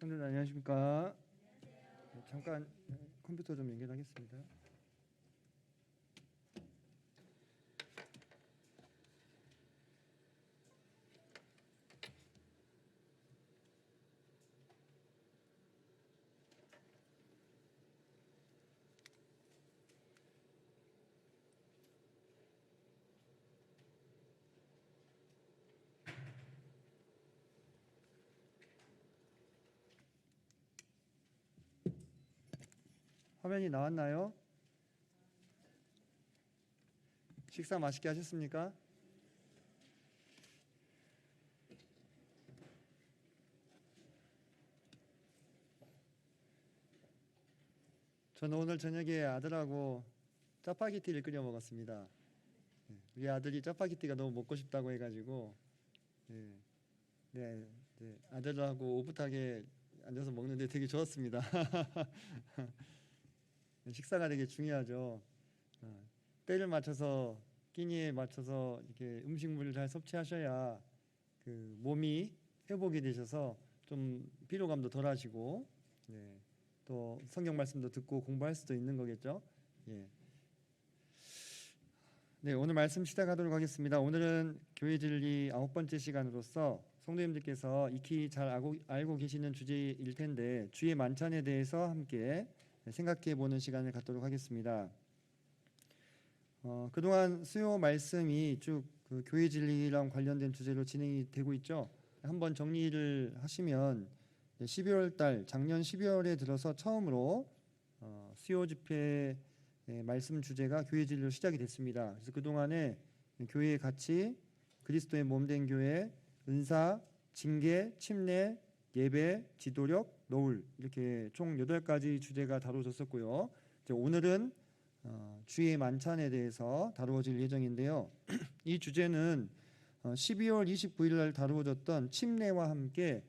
선생님 안녕하십니까? 네, 잠깐 컴퓨터 좀 연결하겠습니다. 화면이 나왔나요? 식사 맛있게 하셨습니까? 저는 오늘 저녁에 아들하고 짜파게티를 끓여 먹었습니다. 우리 아들이 짜파게티가 너무 먹고 싶다고 해가지고 네, 아들하고 오붓하게 앉아서 먹는데 되게 좋았습니다. 식사가 되게 중요하죠. 때를 맞춰서 끼니에 맞춰서 이렇게 음식물을 잘 섭취하셔야 그 몸이 회복이 되셔서 좀 피로감도 덜하시고 또 성경 말씀도 듣고 공부할 수도 있는 거겠죠. 예. 네, 오늘 말씀 시작하도록 하겠습니다. 오늘은 교회 진리 9번째 시간으로서 성도님들께서 익히 잘 알고 계시는 주제일 텐데 주의 만찬에 대해서 함께 생각해 보는 시간을 갖도록 하겠습니다. 그동안 수요 말씀이 쭉 그 교회 진리랑 관련된 주제로 진행이 되고 있죠. 한번 정리를 하시면 12월 달 작년 12월에 들어서 처음으로 수요 집회 말씀 주제가 교회 진리로 시작이 됐습니다. 그래서 그동안에 교회의 가치, 그리스도의 몸된 교회, 은사, 징계, 침례, 예배, 지도력, 노을 이렇게 총 8가지 주제가 다루어졌었고요. 오늘은 주의 만찬에 대해서 다루어질 예정인데요. 이 주제는 12월 29일 날 다루어졌던 침례와 함께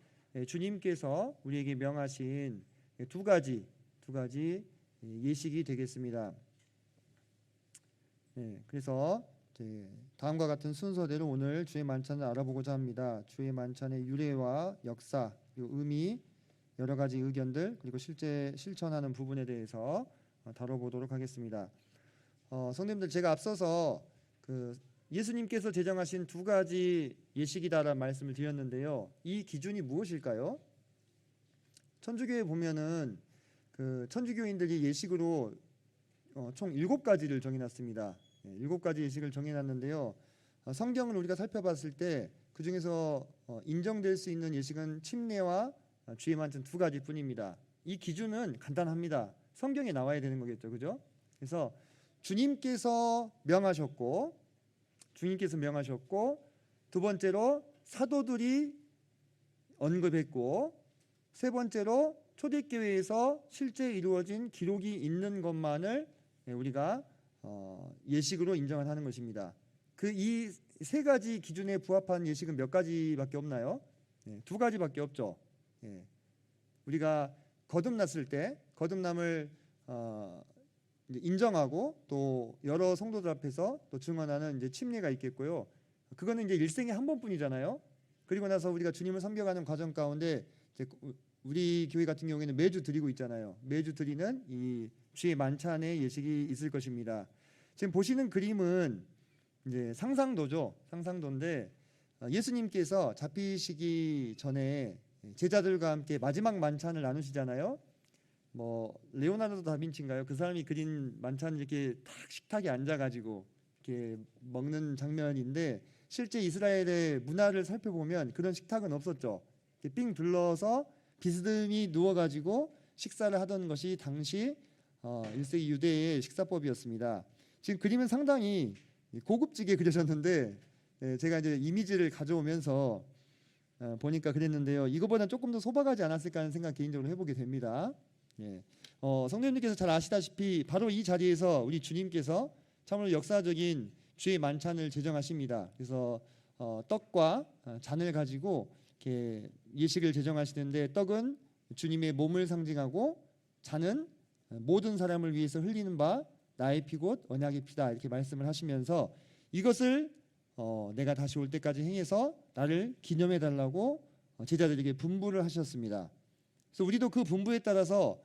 주님께서 우리에게 명하신 두 가지 예식이 되겠습니다. 그래서 다음과 같은 순서대로 오늘 주의 만찬을 알아보고자 합니다. 주의 만찬의 유래와 역사, 의미, 여러 가지 의견들 그리고 실제 실천하는 부분에 대해서 다뤄보도록 하겠습니다. 성도님들, 제가 앞서서 그 예수님께서 제정하신 두 가지 예식이다라는 말씀을 드렸는데요. 이 기준이 무엇일까요? 천주교에 보면은 그 천주교인들이 예식으로 총 7가지를 정해놨습니다. 7가지 예식을 정해놨는데요. 성경을 우리가 살펴봤을 때 그 중에서 인정될 수 있는 예식은 침례와 주의 만찬 2가지뿐입니다. 이 기준은 간단합니다. 성경에 나와야 되는 거겠죠, 그죠? 그래서 주님께서 명하셨고, 두 번째로 사도들이 언급했고, 세 번째로 초대교회에서 실제 이루어진 기록이 있는 것만을 우리가 예식으로 인정을 하는 것입니다. 그 이 3가지 기준에 부합한 예식은 몇 가지밖에 없나요? 2가지밖에 없죠. 우리가 거듭났을 때 거듭남을 인정하고 또 여러 성도들 앞에서 또 증언하는 이제 침례가 있겠고요. 그거는 이제 일생에 한 번뿐이잖아요. 그리고 나서 우리가 주님을 섬겨가는 과정 가운데 이제 우리 교회 같은 경우에는 매주 드리고 있잖아요. 매주 드리는 이 주의 만찬의 예식이 있을 것입니다. 지금 보시는 그림은 이제 상상도죠. 상상도인데 예수님께서 잡히시기 전에 제자들과 함께 마지막 만찬을 나누시잖아요. 뭐 레오나르도 다빈치인가요? 그 사람이 그린 만찬 이렇게 탁 식탁에 앉아가지고 이렇게 먹는 장면인데 실제 이스라엘의 문화를 살펴보면 그런 식탁은 없었죠. 이렇게 삥 둘러서 비스듬히 누워가지고 식사를 하던 것이 당시 1세기 유대의 식사법이었습니다. 지금 그림은 상당히 고급지게 그려졌는데 제가 이제 이미지를 가져오면서 보니까 그랬는데요. 이거보다는 조금 더 소박하지 않았을까 하는 생각 개인적으로 해보게 됩니다. 성도님들께서 잘 아시다시피 바로 이 자리에서 우리 주님께서 참으로 역사적인 주의 만찬을 제정하십니다. 그래서 떡과 잔을 가지고 이렇게 예식을 제정하시는데 떡은 주님의 몸을 상징하고 잔은 모든 사람을 위해서 흘리는 바 나의 피 곧 언약의 피다 이렇게 말씀을 하시면서 이것을 내가 다시 올 때까지 행해서 나를 기념해 달라고 제자들에게 분부를 하셨습니다. 그래서 우리도 그 분부에 따라서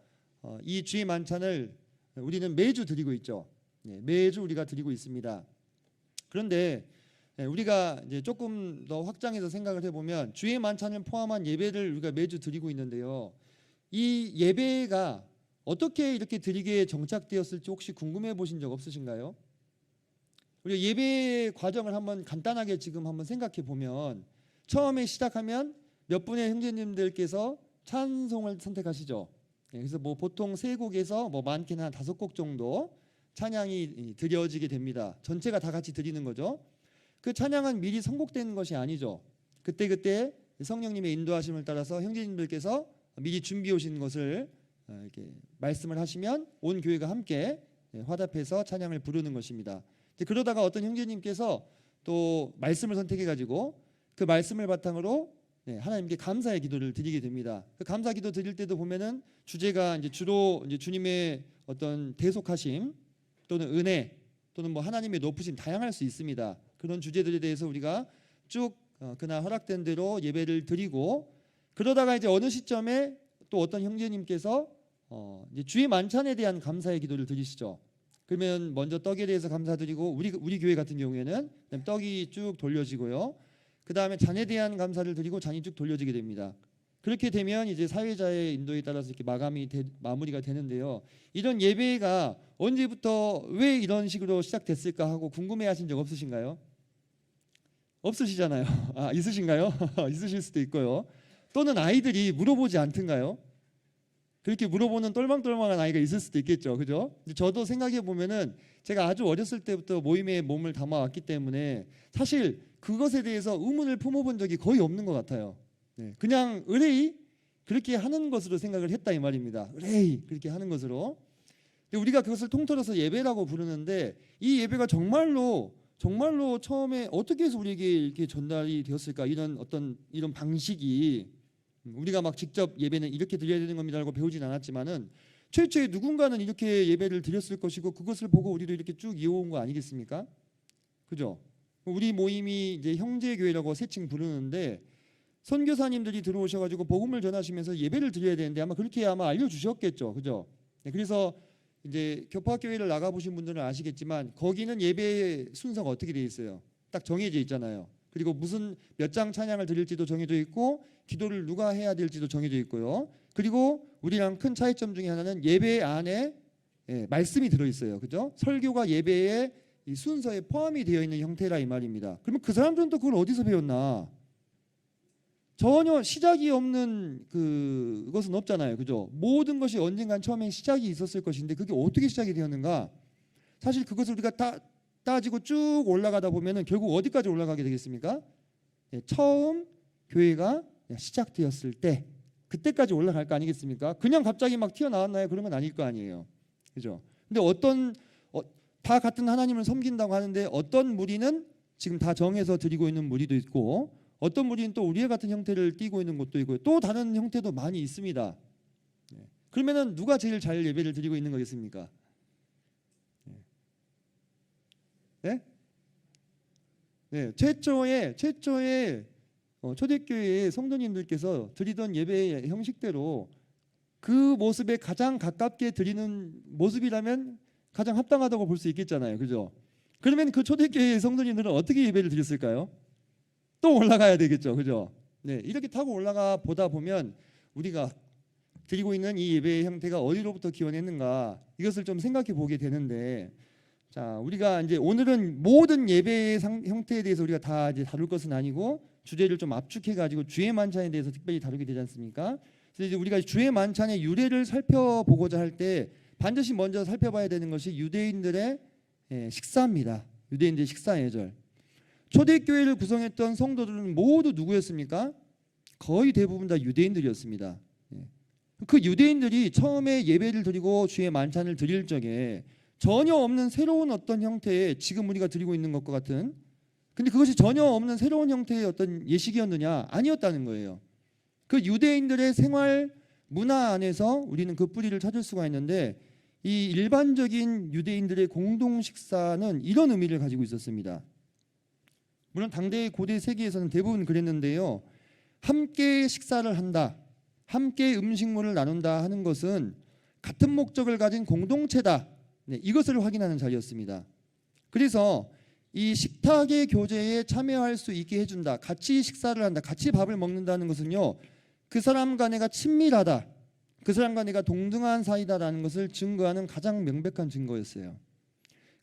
이 주의 만찬을 우리는 매주 드리고 있죠. 매주 우리가 드리고 있습니다. 그런데 우리가 이제 조금 더 확장해서 생각을 해보면 주의 만찬을 포함한 예배를 우리가 매주 드리고 있는데요. 이 예배가 어떻게 이렇게 드리게 정착되었을지 혹시 궁금해 보신 적 없으신가요? 우리가 예배 과정을 한번 간단하게 지금 한번 생각해 보면 처음에 시작하면 몇 분의 형제님들께서 찬송을 선택하시죠. 그래서 뭐 보통 3곡에서 뭐 많게는 한 5곡 정도 찬양이 드려지게 됩니다. 전체가 다 같이 드리는 거죠. 그 찬양은 미리 선곡되는 것이 아니죠. 그때 성령님의 인도하심을 따라서 형제님들께서 미리 준비해 오신 것을 이렇게 말씀을 하시면 온 교회가 함께 화답해서 찬양을 부르는 것입니다. 그러다가 어떤 형제님께서 또 말씀을 선택해 가지고 그 말씀을 바탕으로 하나님께 감사의 기도를 드리게 됩니다. 그 감사 기도 드릴 때도 보면은 주제가 이제 주로 이제 주님의 어떤 대속하심 또는 은혜 또는 뭐 하나님의 높으심 다양할 수 있습니다. 그런 주제들에 대해서 우리가 쭉 그날 허락된 대로 예배를 드리고 그러다가 이제 어느 시점에 또 어떤 형제님께서 이제 주의 만찬에 대한 감사의 기도를 드리시죠. 그러면 먼저 떡에 대해서 감사드리고 우리 교회 같은 경우에는 떡이 쭉 돌려지고요. 그 다음에 잔에 대한 감사를 드리고 잔이 쭉 돌려지게 됩니다. 그렇게 되면 이제 사회자의 인도에 따라서 이렇게 마무리가 되는데요. 이런 예배가 언제부터 왜 이런 식으로 시작됐을까 하고 궁금해하신 적 없으신가요? 없으시잖아요. 아, 있으신가요? 있으실 수도 있고요. 또는 아이들이 물어보지 않던가요? 그렇게 물어보는 똘망똘망한 아이가 있을 수도 있겠죠. 그죠? 저도 생각해 보면은 제가 아주 어렸을 때부터 모임에 몸을 담아왔기 때문에 사실 그것에 대해서 의문을 품어본 적이 거의 없는 것 같아요. 그냥 의뢰이 그렇게 하는 것으로 생각을 했다 이 말입니다. 의뢰이 그렇게 하는 것으로. 우리가 그것을 통틀어서 예배라고 부르는데 이 예배가 정말로 처음에 어떻게 해서 우리에게 이렇게 전달이 되었을까? 이런 방식이 우리가 막 직접 예배는 이렇게 드려야 되는 겁니다라고 배우진 않았지만은 최초에 누군가는 이렇게 예배를 드렸을 것이고 그것을 보고 우리도 이렇게 쭉 이어온 거 아니겠습니까? 그죠? 우리 모임이 이제 형제교회라고 세칭 부르는데 선교사님들이 들어오셔가지고 복음을 전하시면서 예배를 드려야 되는데 아마 그렇게 알려주셨겠죠, 그죠? 그래서 이제 교파학교회를 나가보신 분들은 아시겠지만 거기는 예배 순서가 어떻게 돼 있어요? 딱 정해져 있잖아요. 그리고 무슨 몇 장 찬양을 드릴지도 정해져 있고 기도를 누가 해야 될지도 정해져 있고요. 그리고 우리랑 큰 차이점 중에 하나는 예배 안에 말씀이 들어있어요. 그죠? 설교가 예배의 이 순서에 포함이 되어 있는 형태라 이 말입니다. 그러면 그 사람들은 또 그걸 어디서 배웠나? 전혀 시작이 없는 그것은 없잖아요. 그죠? 모든 것이 언젠간 처음에 시작이 있었을 것인데 그게 어떻게 시작이 되었는가? 사실 그것을 우리가 따지고 쭉 올라가다 보면은 결국 어디까지 올라가게 되겠습니까? 처음 교회가 시작되었을 때 그때까지 올라갈 거 아니겠습니까? 그냥 갑자기 막 튀어나왔나요? 그런 건 아닐 거 아니에요. 그죠? 근데 다 같은 하나님을 섬긴다고 하는데 어떤 무리는 지금 다 정해서 드리고 있는 무리도 있고 어떤 무리는 또 우리의 같은 형태를 띠고 있는 것도 있고 또 다른 형태도 많이 있습니다. 그러면은 누가 제일 잘 예배를 드리고 있는 거겠습니까? 네? 최초에 초대교회의 성도님들께서 드리던 예배의 형식대로 그 모습에 가장 가깝게 드리는 모습이라면 가장 합당하다고 볼 수 있겠잖아요. 그죠? 그러면 그 초대교회의 성도님들은 어떻게 예배를 드렸을까요? 또 올라가야 되겠죠. 그죠? 네, 이렇게 타고 올라가 보다 보면 우리가 드리고 있는 이 예배의 형태가 어디로부터 기원했는가 이것을 좀 생각해 보게 되는데 자, 우리가 이제 오늘은 모든 예배의 형태에 대해서 우리가 다 이제 다룰 것은 아니고 주제를 좀 압축해 가지고 주의 만찬에 대해서 특별히 다루게 되지 않습니까? 그래서 이제 우리가 주의 만찬의 유래를 살펴보고자 할 때 반드시 먼저 살펴봐야 되는 것이 유대인들의 식사입니다. 유대인들의 식사 예절. 초대교회를 구성했던 성도들은 모두 누구였습니까? 거의 대부분 다 유대인들이었습니다. 그 유대인들이 처음에 예배를 드리고 주의 만찬을 드릴 적에 전혀 없는 새로운 어떤 형태의 지금 우리가 드리고 있는 것과 같은 근데 그것이 전혀 없는 새로운 형태의 어떤 예식이었느냐? 아니었다는 거예요. 그 유대인들의 생활 문화 안에서 우리는 그 뿌리를 찾을 수가 있는데 이 일반적인 유대인들의 공동 식사는 이런 의미를 가지고 있었습니다. 물론 당대의 고대 세계에서는 대부분 그랬는데요. 함께 식사를 한다. 함께 음식물을 나눈다 하는 것은 같은 목적을 가진 공동체다. 네, 이것을 확인하는 자리였습니다. 그래서 이 식탁의 교제에 참여할 수 있게 해준다. 같이 식사를 한다. 같이 밥을 먹는다는 것은요, 그 사람과 내가 친밀하다. 그 사람과 내가 동등한 사이다라는 것을 증거하는 가장 명백한 증거였어요.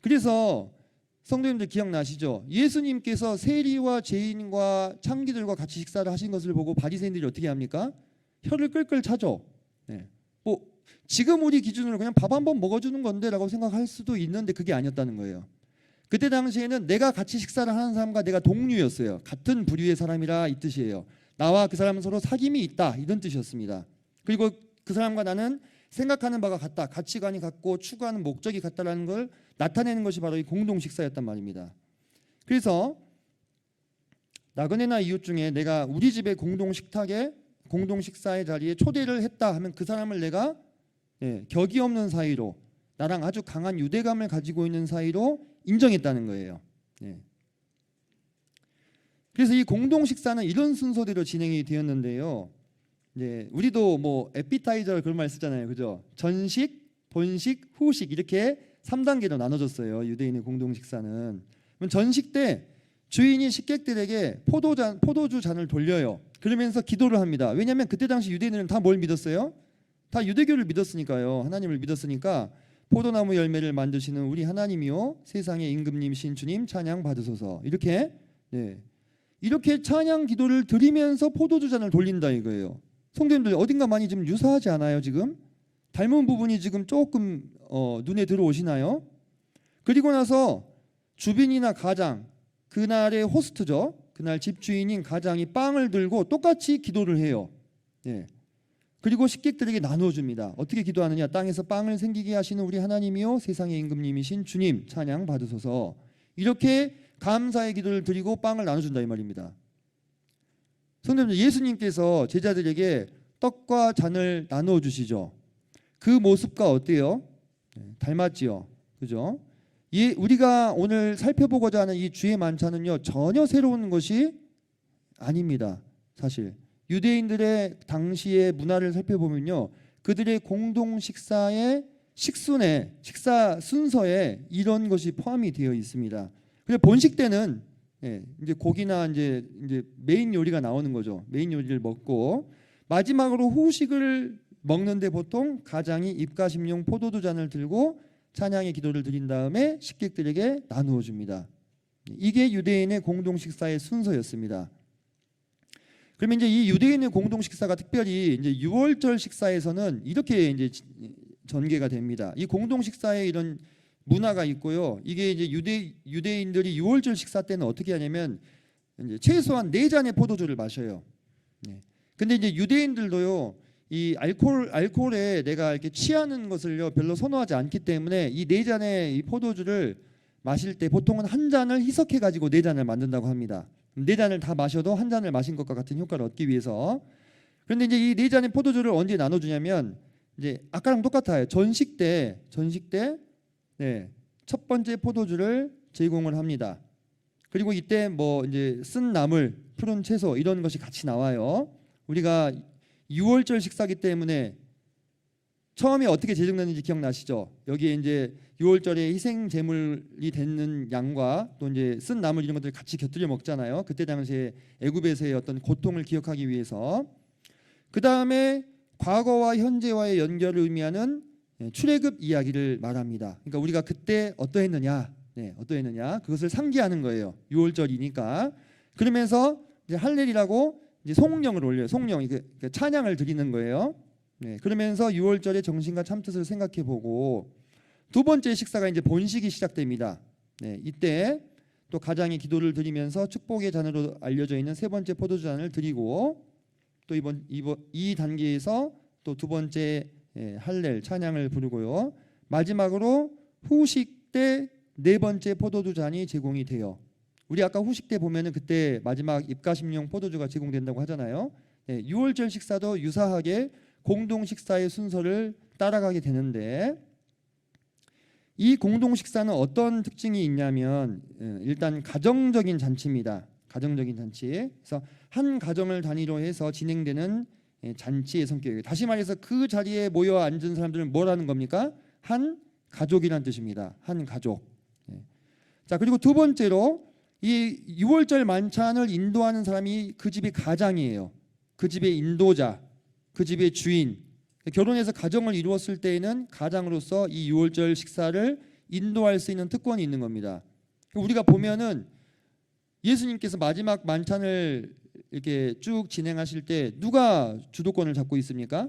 그래서 성도님들 기억나시죠? 예수님께서 세리와 죄인과 창기들과 같이 식사를 하신 것을 보고 바리새인들이 어떻게 합니까? 혀를 끌끌 차죠. 네. 뭐 지금 우리 기준으로 그냥 밥 한 번 먹어주는 건데라고 생각할 수도 있는데 그게 아니었다는 거예요. 그때 당시에는 내가 같이 식사를 하는 사람과 내가 동류였어요. 같은 부류의 사람이라 이 뜻이에요. 나와 그 사람은 서로 사귐이 있다 이런 뜻이었습니다. 그리고 그 사람과 나는 생각하는 바가 같다, 가치관이 같고 추구하는 목적이 같다라는 걸 나타내는 것이 바로 이 공동 식사였단 말입니다. 그래서 나그네나 이웃 중에 내가 우리 집의 공동 식탁에 공동 식사의 자리에 초대를 했다 하면 그 사람을 내가 격이 없는 사이로, 나랑 아주 강한 유대감을 가지고 있는 사이로 인정했다는 거예요. 그래서 이 공동 식사는 이런 순서대로 진행이 되었는데요. 우리도 뭐 에피타이저 그런 말 쓰잖아요, 그죠? 전식, 본식, 후식 이렇게 3단계로 나눠졌어요. 유대인의 공동 식사는. 전식 때 주인이 식객들에게 포도주 잔을 돌려요. 그러면서 기도를 합니다. 왜냐하면 그때 당시 유대인들은 다 뭘 믿었어요? 다 유대교를 믿었으니까요. 하나님을 믿었으니까 포도나무 열매를 만드시는 우리 하나님이요 세상의 임금님이신 주님 찬양 받으소서. 이렇게 이렇게 찬양 기도를 드리면서 포도주 잔을 돌린다 이거예요. 성도님들 어딘가 많이 좀 유사하지 않아요? 지금 닮은 부분이 지금 조금 눈에 들어오시나요? 그리고 나서 주빈이나 가장, 그날의 호스트죠, 그날 집주인인 가장이 빵을 들고 똑같이 기도를 해요. 그리고 식객들에게 나누어 줍니다. 어떻게 기도하느냐? 땅에서 빵을 생기게 하시는 우리 하나님이요 세상의 임금님이신 주님 찬양 받으소서. 이렇게 감사의 기도를 드리고 빵을 나눠준다 이 말입니다. 성도님들, 예수님께서 제자들에게 떡과 잔을 나누어 주시죠. 그 모습과 어때요? 닮았지요, 그죠? 우리가 오늘 살펴보고자 하는 이 주의 만찬은요 전혀 새로운 것이 아닙니다. 사실 유대인들의 당시의 문화를 살펴보면요, 그들의 공동 식사의 식순에, 식사 순서에 이런 것이 포함이 되어 있습니다. 그래서 본식 때는 이제 고기나 이제 메인 요리가 나오는 거죠. 메인 요리를 먹고 마지막으로 후식을 먹는데 보통 가장이 입가심용 포도주 잔을 들고 찬양의 기도를 드린 다음에 식객들에게 나누어 줍니다. 이게 유대인의 공동 식사의 순서였습니다. 그러면 이제 이 유대인의 공동 식사가 특별히 이제 유월절 식사에서는 이렇게 이제 전개가 됩니다. 이 공동 식사에 이런 문화가 있고요. 이게 이제 유대인들이 유월절 식사 때는 어떻게 하냐면 이제 최소한 4잔의 포도주를 마셔요. 근데 이제 유대인들도요, 이 알코올에 내가 이렇게 취하는 것을요 별로 선호하지 않기 때문에 이 4잔의 이 포도주를 마실 때 보통은 한 잔을 희석해 가지고 4잔을 만든다고 합니다. 4잔을 다 마셔도 한 잔을 마신 것과 같은 효과를 얻기 위해서. 그런데 이제 이 4잔의 포도주를 언제 나눠주냐면 이제 아까랑 똑같아요. 전식 때 첫 번째 포도주를 제공을 합니다. 그리고 이때 뭐 이제 쓴 나물, 푸른 채소 이런 것이 같이 나와요. 우리가 6월절 식사기 때문에 처음에 어떻게 제정됐는지 기억나시죠? 여기에 이제 6월절에 희생 제물이 되는 양과 또 이제 쓴 나물 이런 것들 같이 곁들여 먹잖아요. 그때 당시에 애굽에서의 어떤 고통을 기억하기 위해서. 그 다음에 과거와 현재와의 연결을 의미하는 출애굽 이야기를 말합니다. 그러니까 우리가 그때 어떠했느냐, 그것을 상기하는 거예요. 6월절이니까. 그러면서 이제 할렐이라고 이제 송령을 올려요. 송령, 찬양을 드리는 거예요. 그러면서 6월절의 정신과 참뜻을 생각해보고 두 번째 식사가 이제 본식이 시작됩니다. 이때 또 가장이 기도를 드리면서 축복의 잔으로 알려져 있는 세 번째 포도주 잔을 드리고 또 이 단계에서 또 두 번째 할렐 찬양을 부르고요. 마지막으로 후식 때 네 번째 포도주 잔이 제공이 돼요. 우리 아까 후식 때 보면은 그때 마지막 입가심용 포도주가 제공된다고 하잖아요. 6월절 식사도 유사하게 공동 식사의 순서를 따라가게 되는데 이 공동 식사는 어떤 특징이 있냐면 일단 가정적인 잔치입니다. 가정적인 잔치. 그래서 한 가정을 단위로 해서 진행되는 잔치의 성격이에요. 다시 말해서 그 자리에 모여 앉은 사람들은 뭐라는 겁니까? 한 가족이라는 뜻입니다. 한 가족. 자, 그리고 두 번째로 이 유월절 만찬을 인도하는 사람이 그 집의 가장이에요. 그 집의 인도자, 그 집의 주인. 결혼해서 가정을 이루었을 때에는 가장으로서 이 유월절 식사를 인도할 수 있는 특권이 있는 겁니다. 우리가 보면은 예수님께서 마지막 만찬을 이렇게 쭉 진행하실 때 누가 주도권을 잡고 있습니까?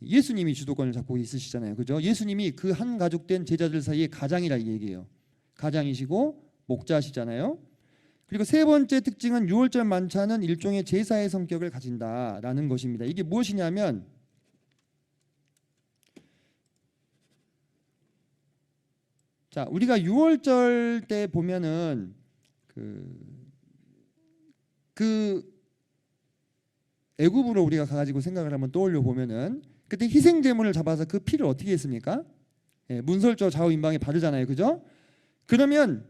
예수님이 주도권을 잡고 있으시잖아요. 그죠? 예수님이 그 한 가족된 제자들 사이에 가장이라 얘기해요. 가장이시고 목자시잖아요. 그리고 세 번째 특징은 유월절 만찬은 일종의 제사의 성격을 가진다라는 것입니다. 이게 무엇이냐면 자, 우리가 유월절 때 보면은 그 애굽으로 우리가 가가지고 생각을 한번 떠올려 보면은 그때 희생 제물을 잡아서 그 피를 어떻게 했습니까? 문설주 좌우임방에 바르잖아요, 그죠? 그러면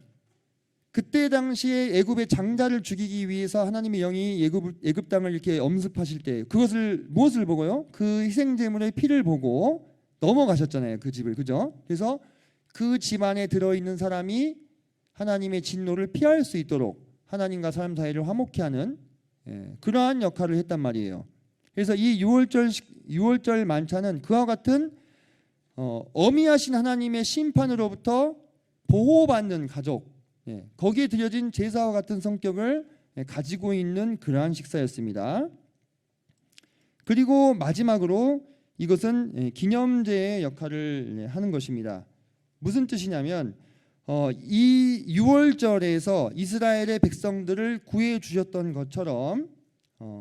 그때 당시에 애굽의 장자를 죽이기 위해서 하나님의 영이 애굽 땅을 이렇게 엄습하실 때 그것을 무엇을 보고요? 그 희생 제물의 피를 보고 넘어가셨잖아요, 그 집을, 그죠? 그래서 그 집 안에 들어 있는 사람이 하나님의 진노를 피할 수 있도록 하나님과 사람 사이를 화목케 하는 그러한 역할을 했단 말이에요. 그래서 이 유월절 만찬은 그와 같은 어미하신 하나님의 심판으로부터 보호받는 가족, 거기에 드려진 제사와 같은 성격을 가지고 있는 그러한 식사였습니다. 그리고 마지막으로 이것은 기념제의 역할을 하는 것입니다. 무슨 뜻이냐면 이 유월절에서 이스라엘의 백성들을 구해 주셨던 것처럼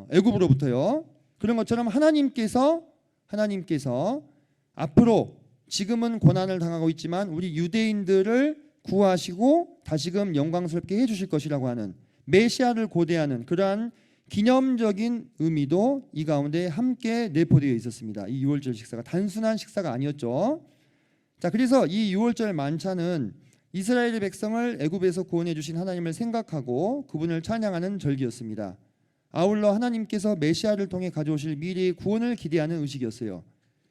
애굽으로부터요. 그런 것처럼 하나님께서 앞으로 지금은 고난을 당하고 있지만 우리 유대인들을 구하시고 다시금 영광스럽게 해주실 것이라고 하는 메시아를 고대하는 그러한 기념적인 의미도 이 가운데 함께 내포되어 있었습니다. 이 유월절 식사가 단순한 식사가 아니었죠. 자, 그래서 이 유월절 만찬은 이스라엘의 백성을 애굽에서 구원해 주신 하나님을 생각하고 그분을 찬양하는 절기였습니다. 아울러 하나님께서 메시아를 통해 가져오실 미래의 구원을 기대하는 의식이었어요.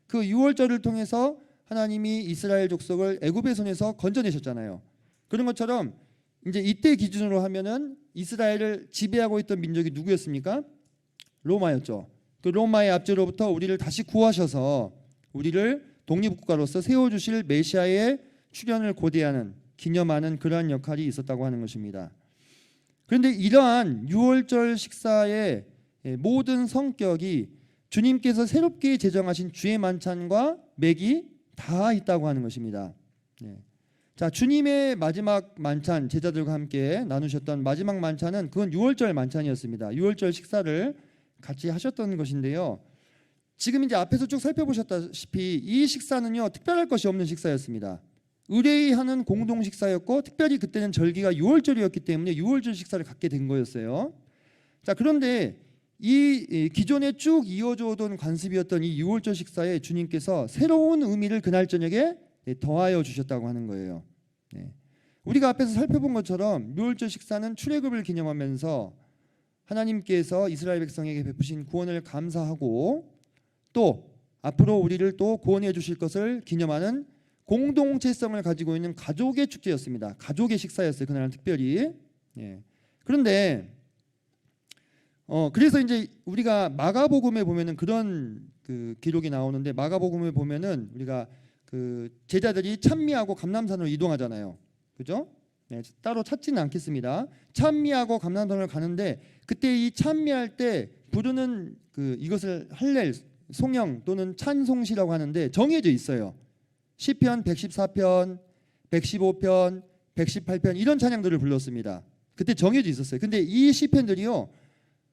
그 유월절을 통해서 하나님이 이스라엘 족속을 애굽의 손에서 건져내셨잖아요. 그런 것처럼 이제 이때 기준으로 하면은 이스라엘을 지배하고 있던 민족이 누구였습니까? 로마였죠. 그 로마의 압제로부터 우리를 다시 구하셔서 우리를 독립국가로서 세워주실 메시아의 출현을 고대하는 기념하는 그러한 역할이 있었다고 하는 것입니다. 그런데 이러한 유월절 식사의 모든 성격이 주님께서 새롭게 제정하신 주의 만찬과 맥이 다 있다고 하는 것입니다. 자, 주님의 마지막 만찬, 제자들과 함께 나누셨던 마지막 만찬은 그건 유월절 만찬이었습니다. 유월절 식사를 같이 하셨던 것인데요. 지금 이제 앞에서 쭉 살펴보셨다시피 이 식사는요, 특별할 것이 없는 식사였습니다. 의뢰하는 공동 식사였고 특별히 그때는 절기가 유월절이었기 때문에 유월절 식사를 갖게 된 거였어요. 자, 그런데 이 기존에 쭉 이어져 오던 관습이었던 이 유월절 식사에 주님께서 새로운 의미를 그날 저녁에 더하여 주셨다고 하는 거예요. 우리가 앞에서 살펴본 것처럼 유월절 식사는 출애굽을 기념하면서 하나님께서 이스라엘 백성에게 베푸신 구원을 감사하고 또 앞으로 우리를 또 구원해 주실 것을 기념하는 공동체성을 가지고 있는 가족의 축제였습니다. 가족의 식사였어요. 그날은 특별히. 그런데 그래서 이제 우리가 마가복음에 보면은 그런 그 기록이 나오는데 마가복음에 보면은 우리가 그 제자들이 찬미하고 감람산으로 이동하잖아요. 그죠? 따로 찾지는 않겠습니다. 찬미하고 감람산을 가는데 그때 이 찬미할 때 부르는 그 이것을 할렐, 송영 또는 찬송시라고 하는데 정해져 있어요. 시편 114편, 115편, 118편 이런 찬양들을 불렀습니다. 그때 정해져 있었어요. 근데 이 시편들이요,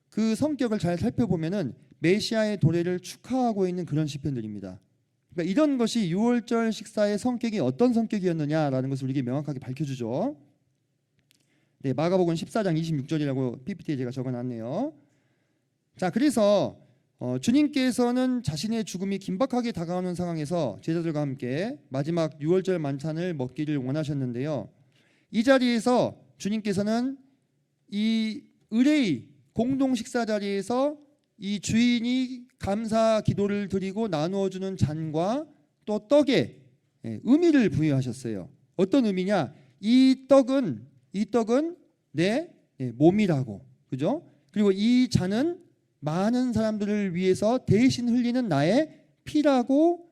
그 성격을 잘 살펴보면은 메시아의 도래를 축하하고 있는 그런 시편들입니다. 그러니까 이런 것이 유월절 식사의 성격이 어떤 성격이었느냐라는 것을 우리에게 명확하게 밝혀주죠. 네, 마가복음 14장 26절이라고 PPT에 제가 적어놨네요. 자, 그래서 주님께서는 자신의 죽음이 긴박하게 다가오는 상황에서 제자들과 함께 마지막 유월절 만찬을 먹기를 원하셨는데요. 이 자리에서 주님께서는 이 의뢰의 공동 식사 자리에서 이 주인이 감사 기도를 드리고 나누어 주는 잔과 또 떡에 의미를 부여하셨어요. 어떤 의미냐? 이 떡은 내 몸이라고, 그죠? 그리고 이 잔은 많은 사람들을 위해서 대신 흘리는 나의 피라고,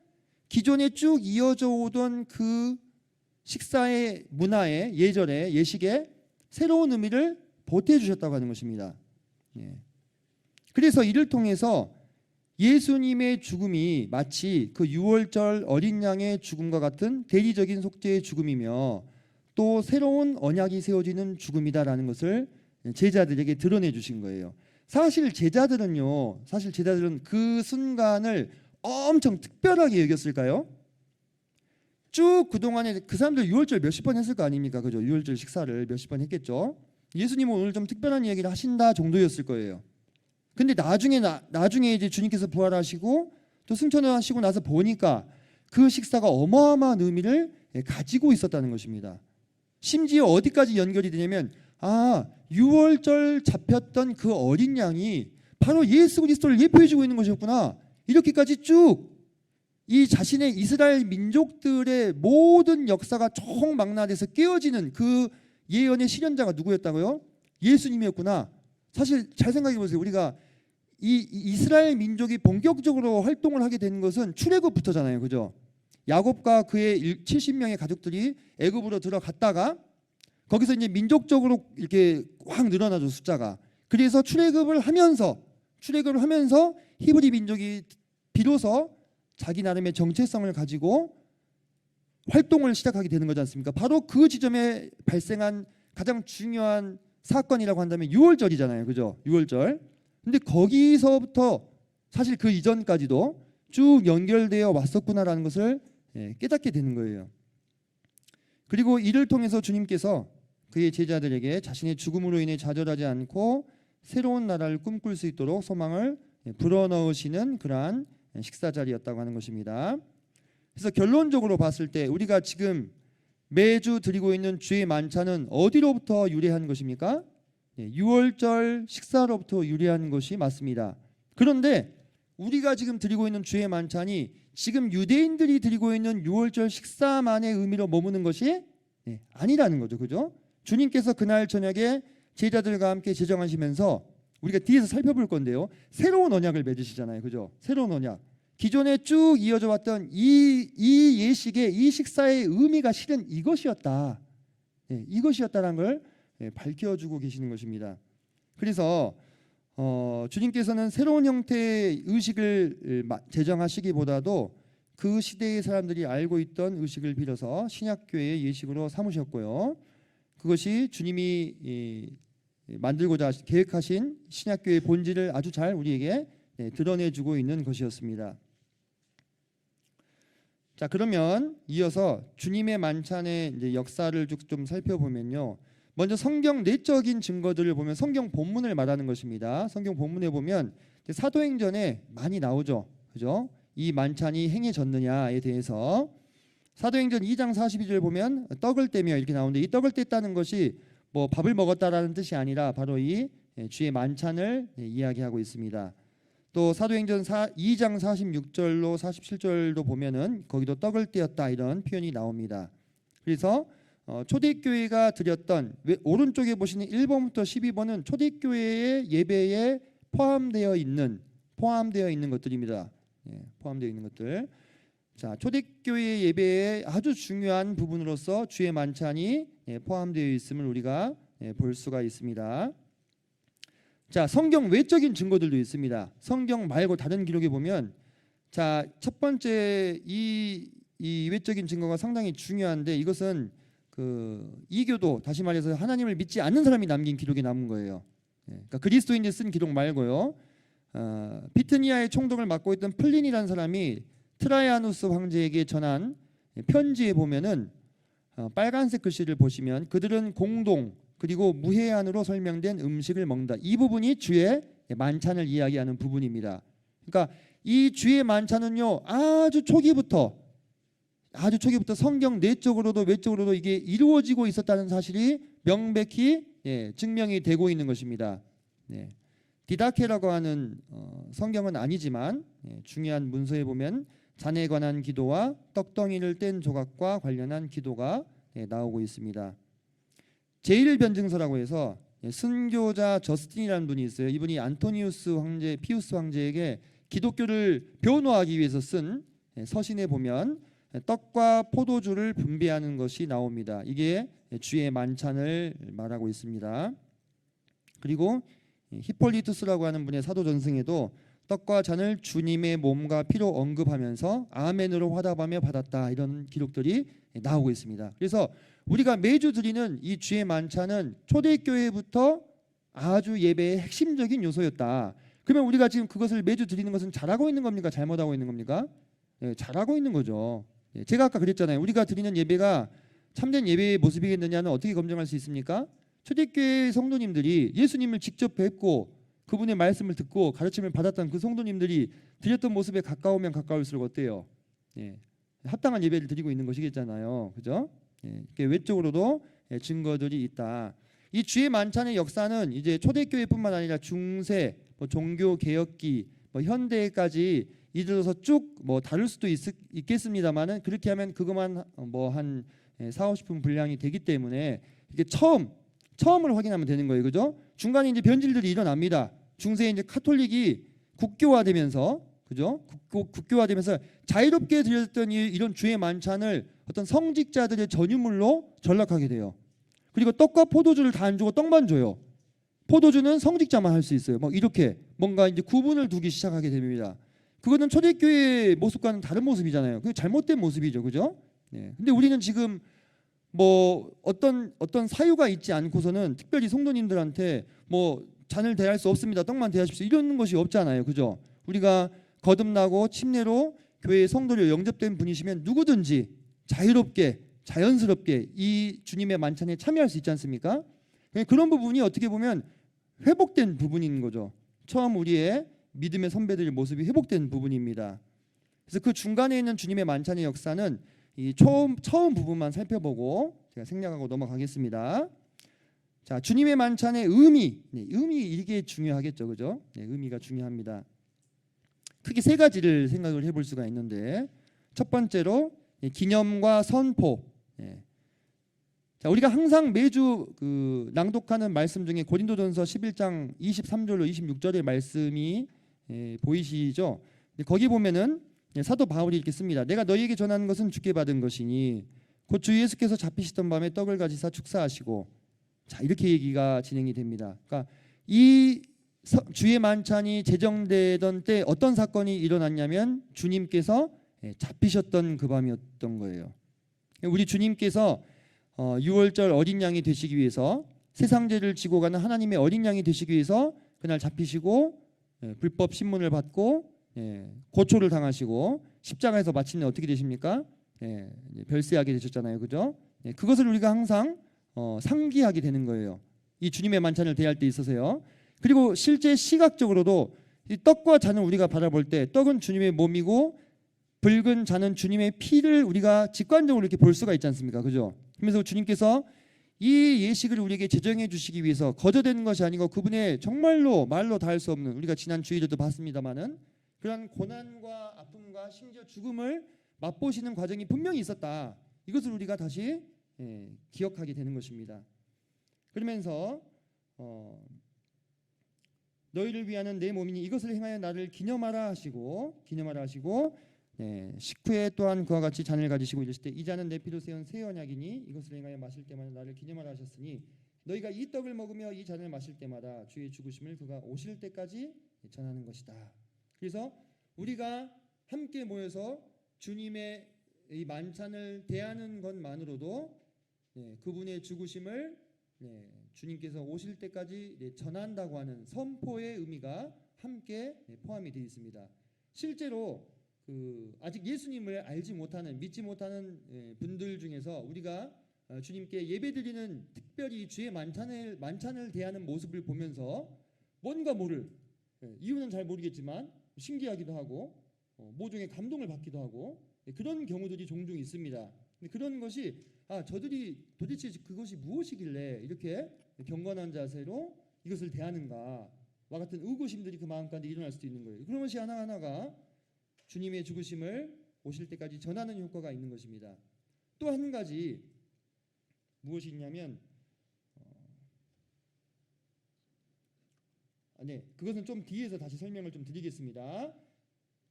기존에 쭉 이어져 오던 그 식사의 문화의 예절의 예식에 새로운 의미를 보태주셨다고 하는 것입니다. 그래서 이를 통해서 예수님의 죽음이 마치 그 유월절 어린 양의 죽음과 같은 대리적인 속죄의 죽음이며 또 새로운 언약이 세워지는 죽음이다라는 것을 제자들에게 드러내 주신 거예요. 사실 제자들은 그 순간을 엄청 특별하게 여겼을까요? 쭉 그동안에 그 사람들 유월절 몇십 번 했을 거 아닙니까? 그죠? 유월절 식사를 몇십 번 했겠죠. 예수님은 오늘 좀 특별한 이야기를 하신다 정도였을 거예요. 근데 나중에 이제 주님께서 부활하시고 또 승천하시고 나서 보니까 그 식사가 어마어마한 의미를 가지고 있었다는 것입니다. 심지어 어디까지 연결이 되냐면 유월절 잡혔던 그 어린 양이 바로 예수 그리스도를 예표해주고 있는 것이었구나. 이렇게까지 쭉 이 자신의 이스라엘 민족들의 모든 역사가 총망라돼서 깨어지는 그 예언의 실현자가 누구였다고요? 예수님이었구나. 사실 잘 생각해 보세요. 우리가 이 이스라엘 민족이 본격적으로 활동을 하게 된 것은 출애굽부터잖아요. 그죠? 야곱과 그의 70명의 가족들이 애굽으로 들어갔다가 거기서 이제 민족적으로 이렇게 확 늘어나죠, 숫자가. 그래서 출애굽을 하면서 히브리 민족이 비로소 자기 나름의 정체성을 가지고 활동을 시작하게 되는 거지 않습니까? 바로 그 지점에 발생한 가장 중요한 사건이라고 한다면 유월절이잖아요. 그죠? 유월절. 근데 거기서부터 사실 그 이전까지도 쭉 연결되어 왔었구나라는 것을 깨닫게 되는 거예요. 그리고 이를 통해서 주님께서 그의 제자들에게 자신의 죽음으로 인해 좌절하지 않고 새로운 나라를 꿈꿀 수 있도록 소망을 불어넣으시는 그러한 식사 자리였다고 하는 것입니다. 그래서 결론적으로 봤을 때 우리가 지금 매주 드리고 있는 주의 만찬은 어디로부터 유래한 것입니까? 유월절 식사로부터 유래한 것이 맞습니다. 그런데 우리가 지금 드리고 있는 주의 만찬이 지금 유대인들이 드리고 있는 유월절 식사만의 의미로 머무는 것이 아니라는 거죠. 그죠? 주님께서 그날 저녁에 제자들과 함께 제정하시면서 우리가 뒤에서 살펴볼 건데요. 새로운 언약을 맺으시잖아요. 그죠? 새로운 언약. 기존에 쭉 이어져 왔던 이 예식의 이 식사의 의미가 실은 이것이었다. 이것이었다는 걸 밝혀주고 계시는 것입니다. 그래서 주님께서는 새로운 형태의 의식을 제정하시기보다도 그 시대의 사람들이 알고 있던 의식을 빌어서 신약교회의 예식으로 삼으셨고요. 그것이 주님이 만들고자 계획하신 신약교회의 본질을 아주 잘 우리에게 드러내주고 있는 것이었습니다. 자, 그러면 이어서 주님의 만찬의 이제 역사를 좀 살펴보면요. 먼저 성경 내적인 증거들을 보면 성경 본문을 말하는 것입니다. 성경 본문에 보면 사도행전에 많이 나오죠. 그죠? 이 만찬이 행해졌느냐에 대해서 사도행전 2장 42절 보면 떡을 떼며 이렇게 나오는데 이 떡을 뗐다는 것이 뭐 밥을 먹었다라는 뜻이 아니라 바로 이 주의 만찬을 이야기하고 있습니다. 또 사도행전 2장 46절로 47절도 보면은 거기도 떡을 떼었다 이런 표현이 나옵니다. 그래서 초대교회가 드렸던 오른쪽에 보시는 1번부터 12번은 초대교회의 예배에 포함되어 있는 것들입니다. 포함되어 있는 것들. 자, 초대교회의 예배의 아주 중요한 부분으로서 주의 만찬이 포함되어 있음을 우리가 볼 수가 있습니다. 자, 성경 외적인 증거들도 있습니다. 성경 말고 다른 기록에 보면 자, 첫 번째 이 외적인 증거가 상당히 중요한데 이것은 그 이교도 다시 말해서 하나님을 믿지 않는 사람이 남긴 기록에 남은 거예요. 그러니까 그리스도인이 쓴 기록 말고요. 비트니아의 총독을 맡고 있던 플린이라는 사람이 트라이아누스 황제에게 전한 편지에 보면은 빨간색 글씨를 보시면 그들은 공동 그리고 무해한으로 설명된 음식을 먹는다. 이 부분이 주의 만찬을 이야기하는 부분입니다. 그러니까 이 주의 만찬은요 아주 초기부터 성경 내적으로도 외적으로도 이게 이루어지고 있었다는 사실이 명백히 증명이 되고 있는 것입니다. 디다케라고 하는 성경은 아니지만 중요한 문서에 보면 잔에 관한 기도와 떡덩이를 뗀 조각과 관련한 기도가 나오고 있습니다. 제1변증서라고 해서 순교자 저스틴이라는 분이 있어요. 이분이 안토니우스 황제, 피우스 황제에게 기독교를 변호하기 위해서 쓴 서신에 보면 떡과 포도주를 분배하는 것이 나옵니다. 이게 주의 만찬을 말하고 있습니다. 그리고 히폴리투스라고 하는 분의 사도 전승에도 떡과 잔을 주님의 몸과 피로 언급하면서 아멘으로 화답하며 받았다, 이런 기록들이 나오고 있습니다. 그래서 우리가 매주 드리는 이 주의 만찬은 초대교회부터 아주 예배의 핵심적인 요소였다. 그러면 우리가 지금 그것을 매주 드리는 것은 잘하고 있는 겁니까? 잘못하고 있는 겁니까? 잘하고 있는 거죠. 제가 아까 그랬잖아요. 우리가 드리는 예배가 참된 예배의 모습이겠느냐는 어떻게 검증할 수 있습니까? 초대교회 성도님들이 예수님을 직접 뵙고 그분의 말씀을 듣고 가르침을 받았던 그 성도님들이 드렸던 모습에 가까우면 가까울수록 어때요? 합당한 예배를 드리고 있는 것이겠잖아요. 그죠? 외적으로도 증거들이 있다. 이 주의 만찬의 역사는 이제 초대교회뿐만 아니라 중세, 종교 개혁기, 현대까지 이들어서 쭉 다룰 수도 있겠습니다만은, 그렇게 하면 그것만 한 40-50분 분량이 되기 때문에 이게 처음을 확인하면 되는 거예요. 그죠? 중간에 이제 변질들이 일어납니다. 중세에 이제 카톨릭이 국교화되면서, 그죠? 국교화되면서 자유롭게 드렸던 이런 주의 만찬을 어떤 성직자들의 전유물로 전락하게 돼요. 그리고 떡과 포도주를 다 안 주고 떡만 줘요. 포도주는 성직자만 할 수 있어요. 이렇게 뭔가 이제 구분을 두기 시작하게 됩니다. 그거는 초대교회의 모습과는 다른 모습이잖아요. 그게 잘못된 모습이죠, 그죠? 근데 우리는 지금 어떤 사유가 있지 않고서는 특별히 성도님들한테 잔을 대할 수 없습니다, 떡만 대하십시오, 이런 것이 없잖아요, 그죠? 우리가 거듭나고 침례로 교회의 성도로 영접된 분이시면 누구든지 자유롭게 자연스럽게 이 주님의 만찬에 참여할 수 있지 않습니까? 그런 부분이 어떻게 보면 회복된 부분인 거죠. 처음 우리의 믿음의 선배들의 모습이 회복된 부분입니다. 그래서 그 중간에 있는 주님의 만찬의 역사는 이 처음 부분만 살펴보고 제가 생략하고 넘어가겠습니다. 자, 주님의 만찬의 의미 이게 중요하겠죠, 그죠? 의미가 중요합니다. 크게 세 가지를 생각을 해볼 수가 있는데, 첫 번째로 기념과 선포. 자, 우리가 항상 매주 낭독하는 말씀 중에 고린도전서 11장 23절로 26절의 말씀이 보이시죠? 거기 보면은 사도 바울이 이렇게 씁니다. 내가 너희에게 전하는 것은 주께 받은 것이니 곧 주 예수께서 잡히시던 밤에 떡을 가지사 축사하시고, 자, 이렇게 얘기가 진행이 됩니다. 그러니까 이 주의 만찬이 제정되던 때 어떤 사건이 일어났냐면 주님께서 잡히셨던 그 밤이었던 거예요. 우리 주님께서 6월절 어린 양이 되시기 위해서, 세상 죄를 지고 가는 하나님의 어린 양이 되시기 위해서 그날 잡히시고 불법 신문을 받고 고초를 당하시고 십자가에서 마침내 어떻게 되십니까? 별세하게 되셨잖아요, 그죠? 그것을 우리가 항상 상기하게 되는 거예요, 이 주님의 만찬을 대할 때 있어서요. 그리고 실제 시각적으로도 이 떡과 잔을 우리가 바라볼 때 떡은 주님의 몸이고 붉은 잔은 주님의 피를 우리가 직관적으로 이렇게 볼 수가 있지 않습니까, 그죠? 그래서 주님께서 이 예식을 우리에게 제정해 주시기 위해서 거저되는 것이 아니고 그분의 정말로 말로 다 할 수 없는, 우리가 지난 주일에도 봤습니다마는 그런 고난과 아픔과 심지어 죽음을 맛보시는 과정이 분명히 있었다. 이것을 우리가 다시 기억하게 되는 것입니다. 그러면서 너희를 위하는 내 몸이니 이것을 행하여 나를 기념하라 하시고 식후에 또한 그와 같이 잔을 가지시고 이르실 때 이 잔은 내 피로 세운 새 언약이니 이것을 행하여 마실 때마다 나를 기념하라 하셨으니 너희가 이 떡을 먹으며 이 잔을 마실 때마다 주의 죽으심을 그가 오실 때까지 전하는 것이다. 그래서 우리가 함께 모여서 주님의 이 만찬을 대하는 것만으로도 그분의 죽으심을 주님께서 오실 때까지 전한다고 하는 선포의 의미가 함께 포함이 되어 있습니다. 실제로 아직 예수님을 알지 못하는, 믿지 못하는 분들 중에서 우리가 주님께 예배드리는 특별히 주의 만찬을 대하는 모습을 보면서 뭔가 모를, 이유는 잘 모르겠지만 신기하기도 하고 모종의 감동을 받기도 하고 그런 경우들이 종종 있습니다. 그런 것이 저들이 도대체 그것이 무엇이길래 이렇게 경건한 자세로 이것을 대하는가, 같은 의구심들이 그 마음 가운데 일어날 수도 있는 거예요. 그런 것이 하나하나가 주님의 죽으심을 오실 때까지 전하는 효과가 있는 것입니다. 또 한 가지 무엇이 있냐면 그것은 좀 뒤에서 다시 설명을 좀 드리겠습니다.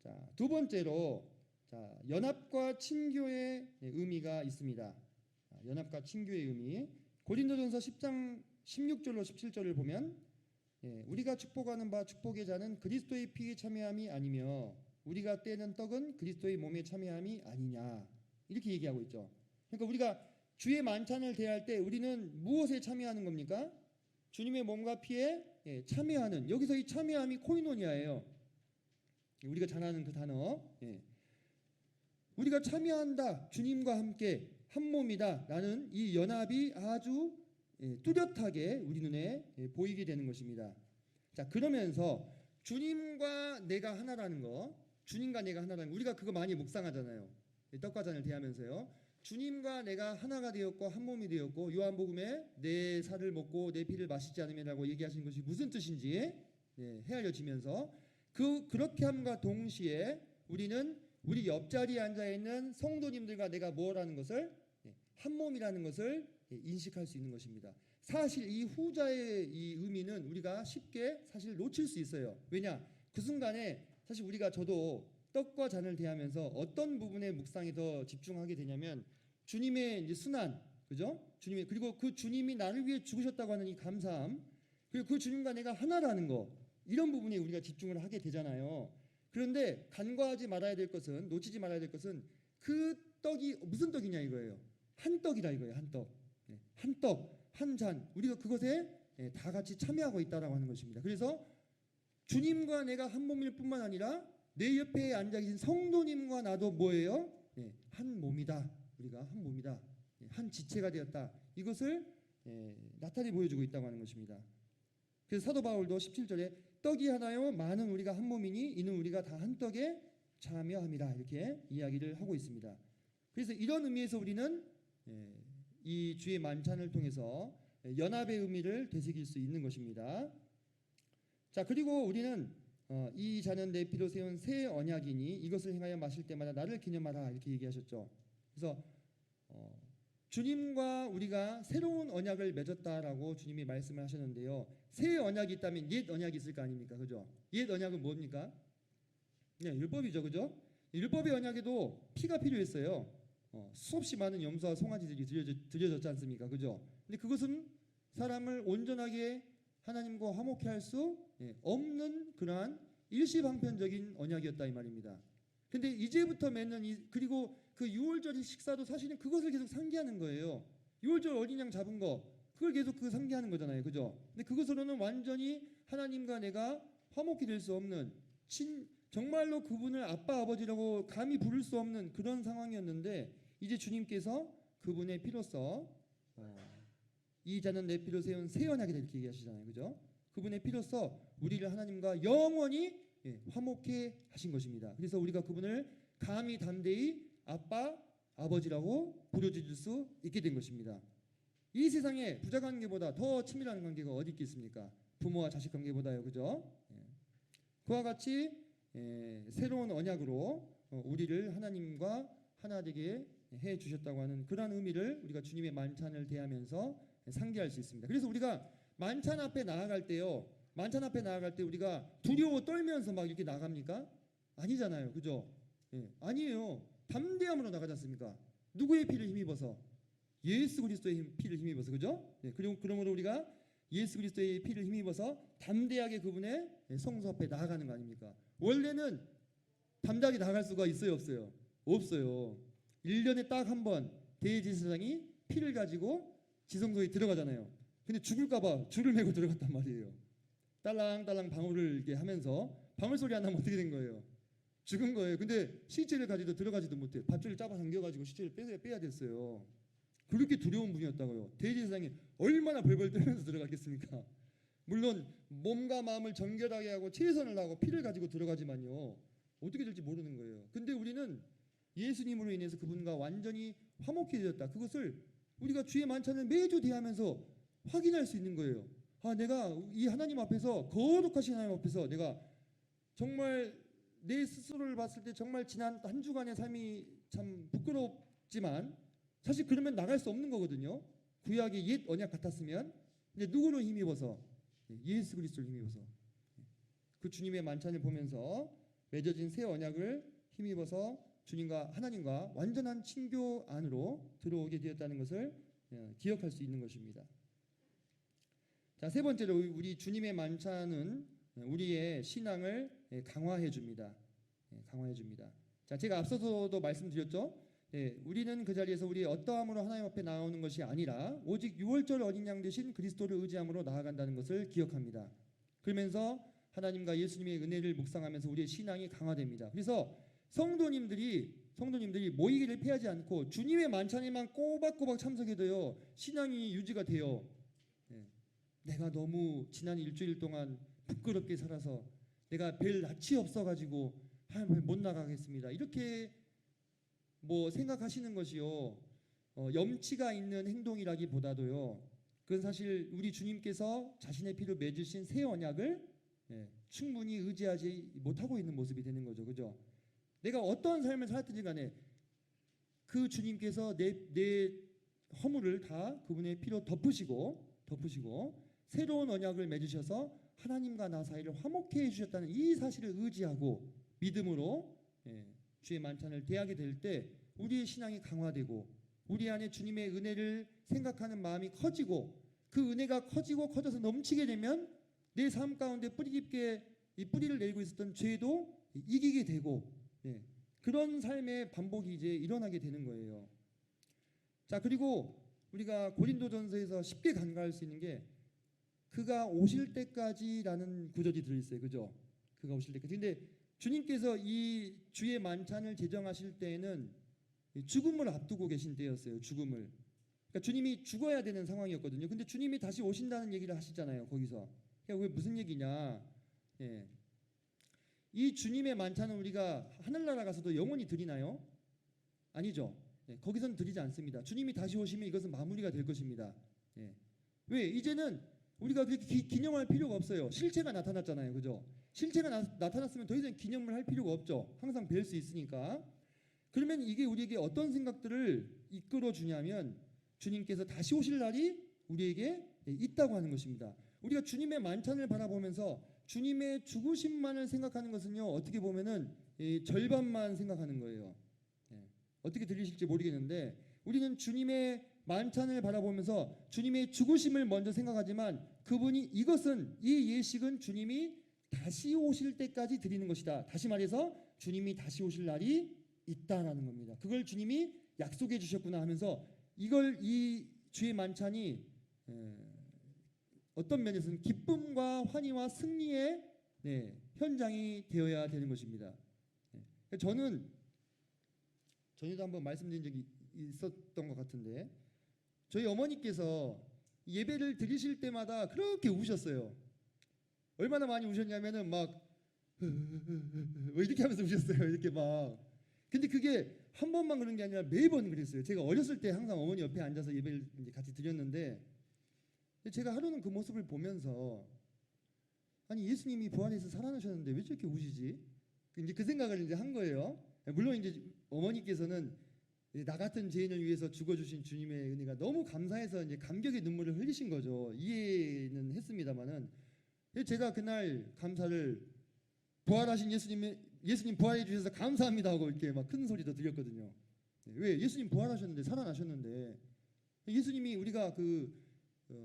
자, 두 번째로 연합과 친교의 의미가 있습니다. 연합과 친교의 의미. 고린도전서 10장 16절로 17절을 보면 우리가 축복하는 바 축복의 자는 그리스도의 피에 참여함이 아니며 우리가 떼는 떡은 그리스도의 몸에 참여함이 아니냐 이렇게 얘기하고 있죠. 그러니까 우리가 주의 만찬을 대할 때 우리는 무엇에 참여하는 겁니까? 주님의 몸과 피에 참여하는, 여기서 이 참여함이 코이노니아예요. 우리가 잘 아는 그 단어. 우리가 참여한다, 주님과 함께 한 몸이다 라는 이 연합이 아주 뚜렷하게 우리 눈에 보이게 되는 것입니다. 자, 그러면서 주님과 내가 하나라는 거, 주님과 내가 하나라는 거, 우리가 그거 많이 묵상하잖아요. 떡과 잔을 대하면서요. 주님과 내가 하나가 되었고 한 몸이 되었고, 요한복음에 내 살을 먹고 내 피를 마시지 않으면라고 얘기하시는 것이 무슨 뜻인지 헤아려지면서 그렇게 함과 동시에 우리는 우리 옆자리에 앉아 있는 성도님들과 내가 뭐라는 것을 한 몸이라는 것을 인식할 수 있는 것입니다. 사실 이 후자의 이 의미는 우리가 쉽게 사실 놓칠 수 있어요. 왜냐? 그 순간에 사실 저도 떡과 잔을 대하면서 어떤 부분에 묵상이 더 집중하게 되냐면 주님의 이제 순환, 그죠? 주님의, 그리고 그 주님이 나를 위해 죽으셨다고 하는 이 감사함, 그리고 그 주님과 내가 하나라는 거, 이런 부분에 우리가 집중을 하게 되잖아요. 그런데 간과하지 말아야 될 것은, 놓치지 말아야 될 것은 그 떡이 무슨 떡이냐 이거예요. 한 떡이라 이거예요. 한 떡. 한 떡, 한 잔. 우리가 그것에 다 같이 참여하고 있다라고 하는 것입니다. 그래서 주님과 내가 한 몸일 뿐만 아니라 내 옆에 앉아 계신 성도님과 나도 뭐예요? 한 몸이다. 우리가 한 몸이다. 한 지체가 되었다. 이것을 나타내 보여주고 있다고 하는 것입니다. 그래서 사도 바울도 17절에 떡이 하나요 많은 우리가 한 몸이니 이는 우리가 다 한 떡에 참여함이라 이렇게 이야기를 하고 있습니다. 그래서 이런 의미에서 우리는 이 주의 만찬을 통해서 연합의 의미를 되새길 수 있는 것입니다. 자, 그리고 우리는 이 잔은 내 피로 세운 새 언약이니 이것을 행하여 마실 때마다 나를 기념하라 이렇게 얘기하셨죠. 그래서 주님과 우리가 새로운 언약을 맺었다라고 주님이 말씀을 하셨는데요. 새 언약이 있다면 옛 언약이 있을 거 아닙니까? 그죠? 옛 언약은 뭡니까? 율법이죠. 그죠? 율법의 언약에도 피가 필요했어요. 수없이 많은 염소와 송아지들이 드려졌지 않습니까? 그죠? 근데 그것은 사람을 온전하게 하나님과 화목케 할 수 없는 그러한 일시방편적인 언약이었다 이 말입니다. 근데 이제부터 맺는 그리고 그 유월절 식사도 사실은 그것을 계속 상기하는 거예요. 유월절 어린 양 잡은 거 그걸 계속 상기하는 거잖아요. 그죠? 근데 그것으로는 완전히 하나님과 내가 화목히 될 수 없는 정말로 그분을 아빠 아버지라고 감히 부를 수 없는 그런 상황이었는데 이제 주님께서 그분의 피로써 이 잔은 내 피로 세운 새 언약이다 이렇게 얘기하시잖아요. 그죠? 그분의 피로써 우리를 하나님과 영원히 화목해 하신 것입니다. 그래서 우리가 그분을 감히 담대히 아빠, 아버지라고 부르짖을 수 있게 된 것입니다. 이 세상에 부자 관계보다 더 친밀한 관계가 어디 있겠습니까? 부모와 자식 관계보다요. 그죠? 그와 같이 새로운 언약으로 우리를 하나님과 하나 되게 해 주셨다고 하는 그러한 의미를 우리가 주님의 만찬을 대하면서 상기할 수 있습니다. 그래서 우리가 만찬 앞에 나아갈 때요. 만찬 앞에 나아갈 때 우리가 두려워 떨면서 막 이렇게 나갑니까? 아니잖아요. 그죠? 아니에요. 담대함으로 나가지 않습니까? 누구의 피를 힘입어서? 예수 그리스도의 피를 힘입어서. 그죠? 그러므로 우리가 예수 그리스도의 피를 힘입어서 담대하게 그분의 성소 앞에 나아가는 거 아닙니까? 원래는 담대하게 나아갈 수가 있어요, 없어요? 없어요. 1년에 딱 한 번 대제사장이 피를 가지고 지성소에 들어가잖아요. 근데 죽을까봐 줄을 메고 들어갔단 말이에요. 딸랑딸랑 방울을 이렇게 하면서 방울 소리 안 나면 어떻게 된 거예요? 죽은 거예요. 근데 시체를 가지고 들어가지도 못해. 밧줄을 잡아 당겨가지고 시체를 빼야 됐어요. 그렇게 두려운 분이었다고요. 대제사장이 얼마나 벌벌 떨면서 들어갔겠습니까? 물론 몸과 마음을 정결하게 하고 최선을 다하고 피를 가지고 들어가지만요. 어떻게 될지 모르는 거예요. 근데 우리는 예수님으로 인해서 그분과 완전히 화목해 되었다. 그것을 우리가 주의 만찬을 매주 대하면서 확인할 수 있는 거예요. 내가 이 하나님 앞에서, 거룩하신 하나님 앞에서 내가 정말 내 스스로를 봤을 때 정말 지난 한 주간의 삶이 참 부끄럽지만 사실 그러면 나갈 수 없는 거거든요. 구약의 옛 언약 같았으면. 근데 누구를 힘입어서? 예수 그리스도를 힘입어서 그 주님의 만찬을 보면서 맺어진 새 언약을 힘입어서 주님과 하나님과 완전한 친교 안으로 들어오게 되었다는 것을 기억할 수 있는 것입니다. 자, 세 번째로 우리 주님의 만찬은 우리의 신앙을 강화해 줍니다. 강화해 줍니다. 자, 제가 앞서서도 말씀드렸죠. 우리는 그 자리에서 우리의 어떠함으로 하나님 앞에 나오는 것이 아니라 오직 유월절 어린 양 되신 그리스도를 의지함으로 나아간다는 것을 기억합니다. 그러면서 하나님과 예수님의 은혜를 묵상하면서 우리의 신앙이 강화됩니다. 그래서 성도님들이 모이기를 피하지 않고 주님의 만찬에만 꼬박꼬박 참석해도요 신앙이 유지가 돼요. 내가 너무 지난 일주일 동안 부끄럽게 살아서 내가 별 낯이 없어가지고 못 나가겠습니다. 이렇게 뭐 생각하시는 것이요 염치가 있는 행동이라기보다도요 그건 사실 우리 주님께서 자신의 피로 맺으신 새 언약을 충분히 의지하지 못하고 있는 모습이 되는 거죠. 그죠? 내가 어떤 삶을 살았든지 간에 그 주님께서 내 허물을 다 그분의 피로 덮으시고 새로운 언약을 맺으셔서 하나님과 나 사이를 화목해 해주셨다는 이 사실을 의지하고 믿음으로 주의 만찬을 대하게 될 때 우리의 신앙이 강화되고 우리 안에 주님의 은혜를 생각하는 마음이 커지고 그 은혜가 커져서 넘치게 되면 내 삶 가운데 뿌리 깊게 이 뿌리를 내리고 있었던 죄도 이기게 되고 그런 삶의 반복이 이제 일어나게 되는 거예요. 자, 그리고 우리가 고린도전서에서 쉽게 간과할 수 있는 게 그가 오실 때까지라는 구절이 들어있어요. 그죠? 그가 오실 때까지. 근데 주님께서 이 주의 만찬을 제정하실 때에는 죽음을 앞두고 계신 때였어요. 죽음을. 그러니까 주님이 죽어야 되는 상황이었거든요. 근데 주님이 다시 오신다는 얘기를 하시잖아요. 거기서. 그러니까 왜 무슨 얘기냐? 이 주님의 만찬은 우리가 하늘나라 가서도 영원히 드리나요? 아니죠. 거기서는 드리지 않습니다. 주님이 다시 오시면 이것은 마무리가 될 것입니다. 왜? 이제는 우리가 그렇게 기념할 필요가 없어요. 실체가 나타났잖아요. 그죠? 실체가 나타났으면 더 이상 기념을 할 필요가 없죠. 항상 뵐 수 있으니까. 그러면 이게 우리에게 어떤 생각들을 이끌어 주냐면 주님께서 다시 오실 날이 우리에게 있다고 하는 것입니다. 우리가 주님의 만찬을 바라보면서 주님의 죽으심만을 생각하는 것은요 어떻게 보면은 절반만 생각하는 거예요. 어떻게 들리실지 모르겠는데 우리는 주님의 만찬을 바라보면서 주님의 죽으심을 먼저 생각하지만 이 예식은 주님이 다시 오실 때까지 드리는 것이다. 다시 말해서 주님이 다시 오실 날이 있다라는 겁니다. 그걸 주님이 약속해 주셨구나 하면서 이 주의 만찬이 어떤 면에서는 기쁨과 환희와 승리의 현장이 되어야 되는 것입니다. 저는 전에도 한번 말씀드린 적이 있었던 것 같은데 저희 어머니께서 예배를 드리실 때마다 그렇게 우셨어요. 얼마나 많이 우셨냐면은 막 이렇게 하면서 우셨어요. 이렇게 막. 근데 그게 한 번만 그런 게 아니라 매번 그랬어요. 제가 어렸을 때 항상 어머니 옆에 앉아서 예배를 이제 같이 드렸는데 제가 하루는 그 모습을 보면서 아니 예수님이 부활해서 살아나셨는데 왜 저렇게 우시지? 이제 그 생각을 이제 한 거예요. 물론 이제 어머니께서는 나 같은 죄인을 위해서 죽어주신 주님의 은혜가 너무 감사해서 이제 감격의 눈물을 흘리신 거죠. 이해는 했습니다만은 제가 그날 감사를 부활하신 예수님 부활해 주셔서 감사합니다 하고 이렇게 막 큰 소리도 드렸거든요. 왜? 예수님 부활하셨는데 살아나셨는데 예수님이 우리가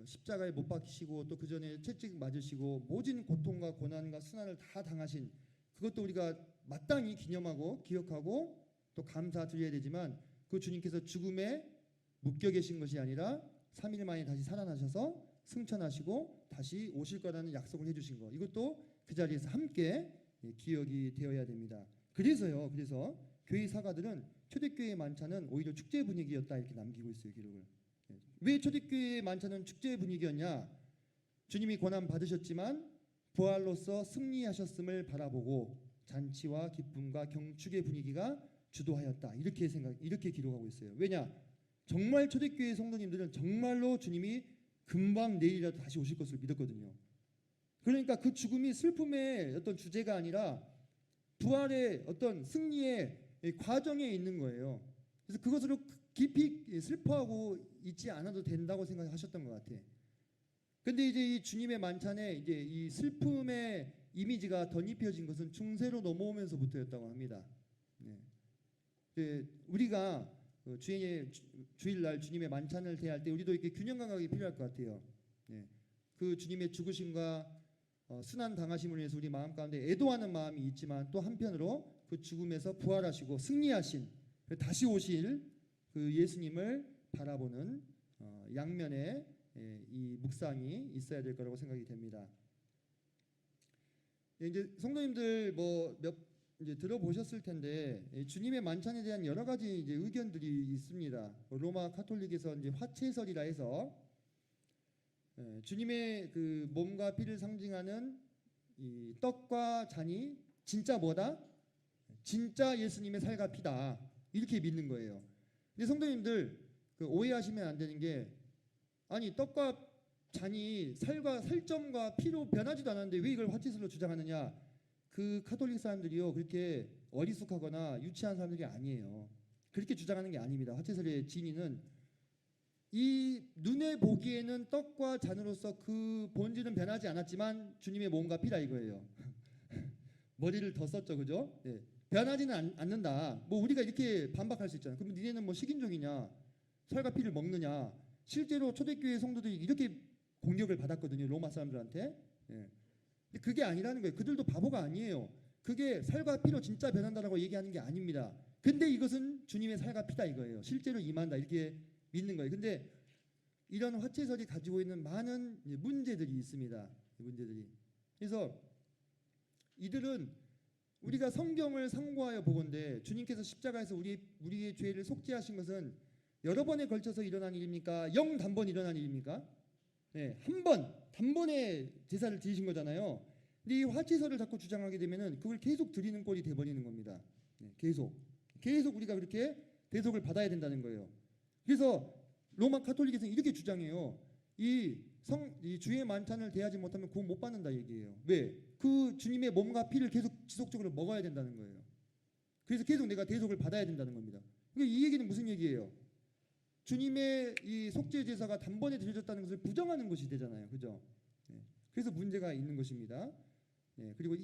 십자가에 못 박히시고 또 그 전에 채찍 맞으시고 모진 고통과 고난과 순환을 다 당하신 그것도 우리가 마땅히 기념하고 기억하고 또 감사드려야 되지만 그 주님께서 죽음에 묶여 계신 것이 아니라 3일 만에 다시 살아나셔서 승천하시고 다시 오실 거라는 약속을 해주신 거 이것도 그 자리에서 함께 기억이 되어야 됩니다. 그래서 교회 사가들은 초대교회 만찬은 오히려 축제 분위기였다 이렇게 남기고 있어요. 기록을. 왜 초대교회 만찬은 축제 분위기였냐? 주님이 고난 받으셨지만 부활로서 승리하셨음을 바라보고 잔치와 기쁨과 경축의 분위기가 주도하였다. 이렇게 기록하고 있어요. 왜냐? 정말 초대교회 성도님들은 정말로 주님이 금방 내일이라도 다시 오실 것을 믿었거든요. 그러니까 그 죽음이 슬픔의 어떤 주제가 아니라 부활의 어떤 승리의 과정에 있는 거예요. 그래서 그것으로 깊이 슬퍼하고 있지 않아도 된다고 생각하셨던 것 같아. 근데 이제 이 주님의 만찬에 이제 이 슬픔의 이미지가 덧입혀진 것은 중세로 넘어오면서부터였다고 합니다. 네. 이제 우리가 주일날 주님의 만찬을 대할 때 우리도 이렇게 균형 감각이 필요할 것 같아요. 네. 그 주님의 죽으심과 순환 당하심을 위해서 우리 마음 가운데 애도하는 마음이 있지만 또 한편으로 그 죽음에서 부활하시고 승리하신 다시 오실 그 예수님을 바라보는 양면의 이 묵상이 있어야 될 거라고 생각이 됩니다. 이제 성도님들 이제 들어보셨을 텐데 주님의 만찬에 대한 여러 가지 이제 의견들이 있습니다. 로마 카톨릭에서 이제 화채설이라 해서 주님의 그 몸과 피를 상징하는 이 떡과 잔이 진짜 뭐다? 진짜 예수님의 살과 피다. 이렇게 믿는 거예요. 근데 성도님들 그 오해하시면 안 되는 게 아니 떡과 잔이 살점과 피로 변하지도 않았는데 왜 이걸 화채설로 주장하느냐? 그 카톨릭 사람들이요 그렇게 어리숙하거나 유치한 사람들이 아니에요. 그렇게 주장하는 게 아닙니다. 화채설의 진위는 이 눈에 보기에는 떡과 잔으로서 그 본질은 변하지 않았지만 주님의 몸과 피라 이거예요. 머리를 더 썼죠, 그죠? 네. 변하지는 않는다. 뭐 우리가 이렇게 반박할 수 있잖아요. 그럼 니네는 뭐 식인종이냐? 살과 피를 먹느냐? 실제로 초대교회 성도들이 이렇게 공격을 받았거든요, 로마 사람들한테. 네. 근데 그게 아니라는 거예요. 그들도 바보가 아니에요. 그게 살과 피로 진짜 변한다라고 얘기하는 게 아닙니다. 근데 이것은 주님의 살과 피다 이거예요. 실제로 임한다 이렇게 믿는 거예요. 근데 이런 화채설이 가지고 있는 많은 문제들이 있습니다. 문제들이. 그래서 이들은 우리가 성경을 상고하여 보건대 주님께서 십자가에서 우리의 죄를 속죄하신 것은 여러 번에 걸쳐서 일어난 일입니까? 단번 일어난 일입니까? 네, 한 번 단번에 제사를 드리신 거잖아요. 근데 이 화채설을 자꾸 주장하게 되면은 그걸 계속 드리는 꼴이 돼버리는 겁니다. 네, 계속 우리가 그렇게 대속을 받아야 된다는 거예요. 그래서 로마 카톨릭에서는 이렇게 주장해요. 이 주의 만찬을 대하지 못하면 구원 못 받는다 얘기예요. 왜? 그 주님의 몸과 피를 계속 지속적으로 먹어야 된다는 거예요. 그래서 계속 내가 대속을 받아야 된다는 겁니다. 그러니까 이 얘기는 무슨 얘기예요? 주님의 이 속죄 제사가 단번에 드려졌다는 것을 부정하는 것이 되잖아요. 그죠? 네. 그래서 문제가 있는 것입니다. 네. 그리고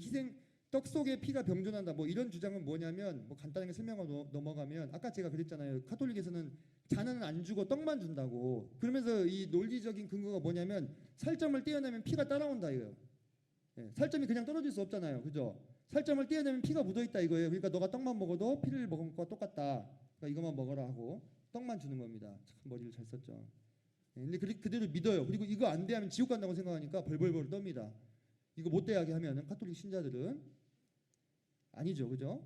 떡 속에 피가 병존한다. 뭐 이런 주장은 뭐냐면 간단하게 설명하고 넘어가면 아까 제가 그랬잖아요. 카톨릭에서는 잔은 안 주고 떡만 준다고. 그러면서 이 논리적인 근거가 뭐냐면 살점을 떼어내면 피가 따라온다 이거예요. 네. 살점이 그냥 떨어질 수 없잖아요. 그죠? 살점을 떼어내면 피가 묻어있다 이거예요. 그러니까 너가 떡만 먹어도 피를 먹은 것과 똑같다. 그러니까 이것만 먹어라 하고 떡만 주는 겁니다. 참 머리를 잘 썼죠. 네. 근데 그대로 믿어요. 그리고 이거 안 돼하면 지옥 간다고 생각하니까 벌벌벌 떱니다. 이거 못 대하게 하면은 카톨릭 신자들은 아니죠, 그죠?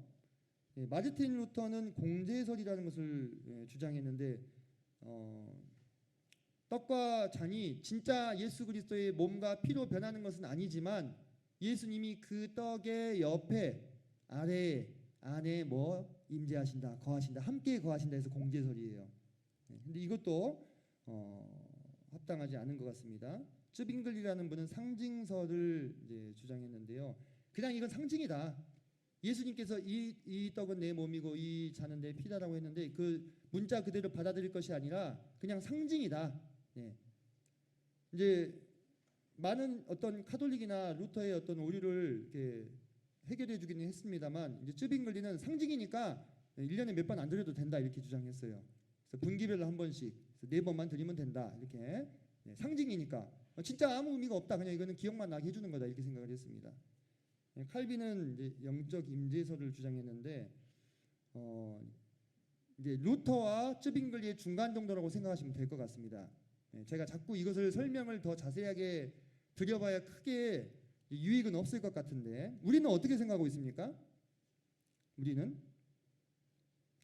예, 마르틴 루터는 공제설이라는 것을 주장했는데 떡과 잔이 진짜 예수 그리스도의 몸과 피로 변하는 것은 아니지만 예수님이 그 떡의 옆에 안에 임재하신다, 거하신다, 함께 거하신다 해서 공제설이에요. 근데 이것도 합당하지 않은 것 같습니다. 쯔빙글이라는 분은 상징설을 이제 주장했는데요. 그냥 이건 상징이다. 예수님께서 이 떡은 내 몸이고 이 잔은 내 피다라고 했는데 그 문자 그대로 받아들일 것이 아니라 그냥 상징이다. 네. 이제 많은 어떤 카톨릭이나 루터의 어떤 오류를 이렇게 해결해 주기는 했습니다만 이제 쯔빙글리는 상징이니까 1년에 몇 번 안 드려도 된다 이렇게 주장했어요. 그래서 분기별로 한 번씩 4번만 드리면 된다 이렇게. 네, 상징이니까 진짜 아무 의미가 없다. 그냥 이거는 기억만 나게 해주는 거다 이렇게 생각을 했습니다. 칼빈은 이제 영적 임재설을 주장했는데 이제 루터와 쯔빙글리의 중간 정도라고 생각하시면 될 것 같습니다. 제가 자꾸 이것을 설명을 더 자세하게 드려봐야 크게 유익은 없을 것 같은데 우리는 어떻게 생각하고 있습니까?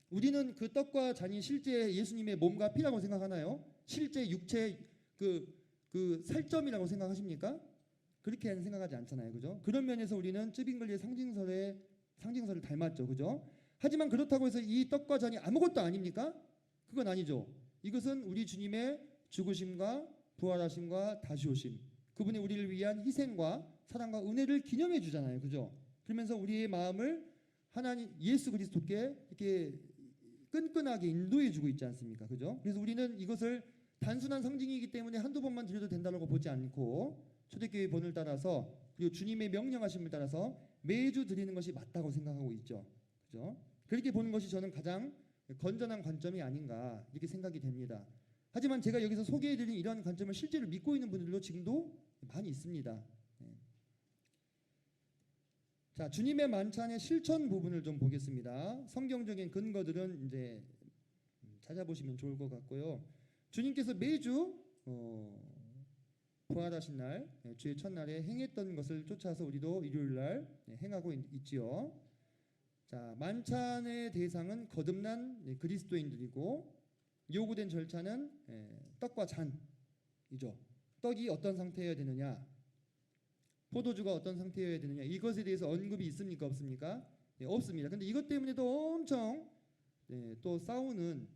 우리는 그 떡과 잔이 실제 예수님의 몸과 피라고 생각하나요? 실제 육체 그 살점이라고 생각하십니까? 그렇게 생각하지 않잖아요, 그죠? 그런 면에서 우리는 쯔빙글리의 상징설을 닮았죠, 그죠? 하지만 그렇다고 해서 이 떡과 잔이 아무것도 아닙니까? 그건 아니죠. 이것은 우리 주님의 죽으심과 부활하심과 다시 오심, 그분이 우리를 위한 희생과 사랑과 은혜를 기념해 주잖아요. 그죠? 그러면서 우리의 마음을 하나님 예수 그리스도께 이렇게 끈끈하게 인도해 주고 있지 않습니까? 그죠? 그래서 우리는 이것을 단순한 상징이기 때문에 한두 번만 드려도 된다고 보지 않고 초대교회 본을 따라서 그리고 주님의 명령하심을 따라서 매주 드리는 것이 맞다고 생각하고 있죠. 그죠? 그렇게 보는 것이 저는 가장 건전한 관점이 아닌가 이렇게 생각이 됩니다. 하지만 제가 여기서 소개해드린 이런 관점을 실제로 믿고 있는 분들도 지금도 많이 있습니다. 자, 주님의 만찬의 실천 부분을 좀 보겠습니다. 성경적인 근거들은 이제 찾아보시면 좋을 것 같고요. 주님께서 매주 부활하신 날, 주의 첫날에 행했던 것을 쫓아서 우리도 일요일 날 행하고 있지요. 자, 만찬의 대상은 거듭난 그리스도인들이고 요구된 절차는 떡과 잔이죠. 떡이 어떤 상태여야 되느냐, 포도주가 어떤 상태여야 되느냐, 이것에 대해서 언급이 있습니까, 없습니까? 없습니다. 근데 이것 때문에도 엄청 또 싸우는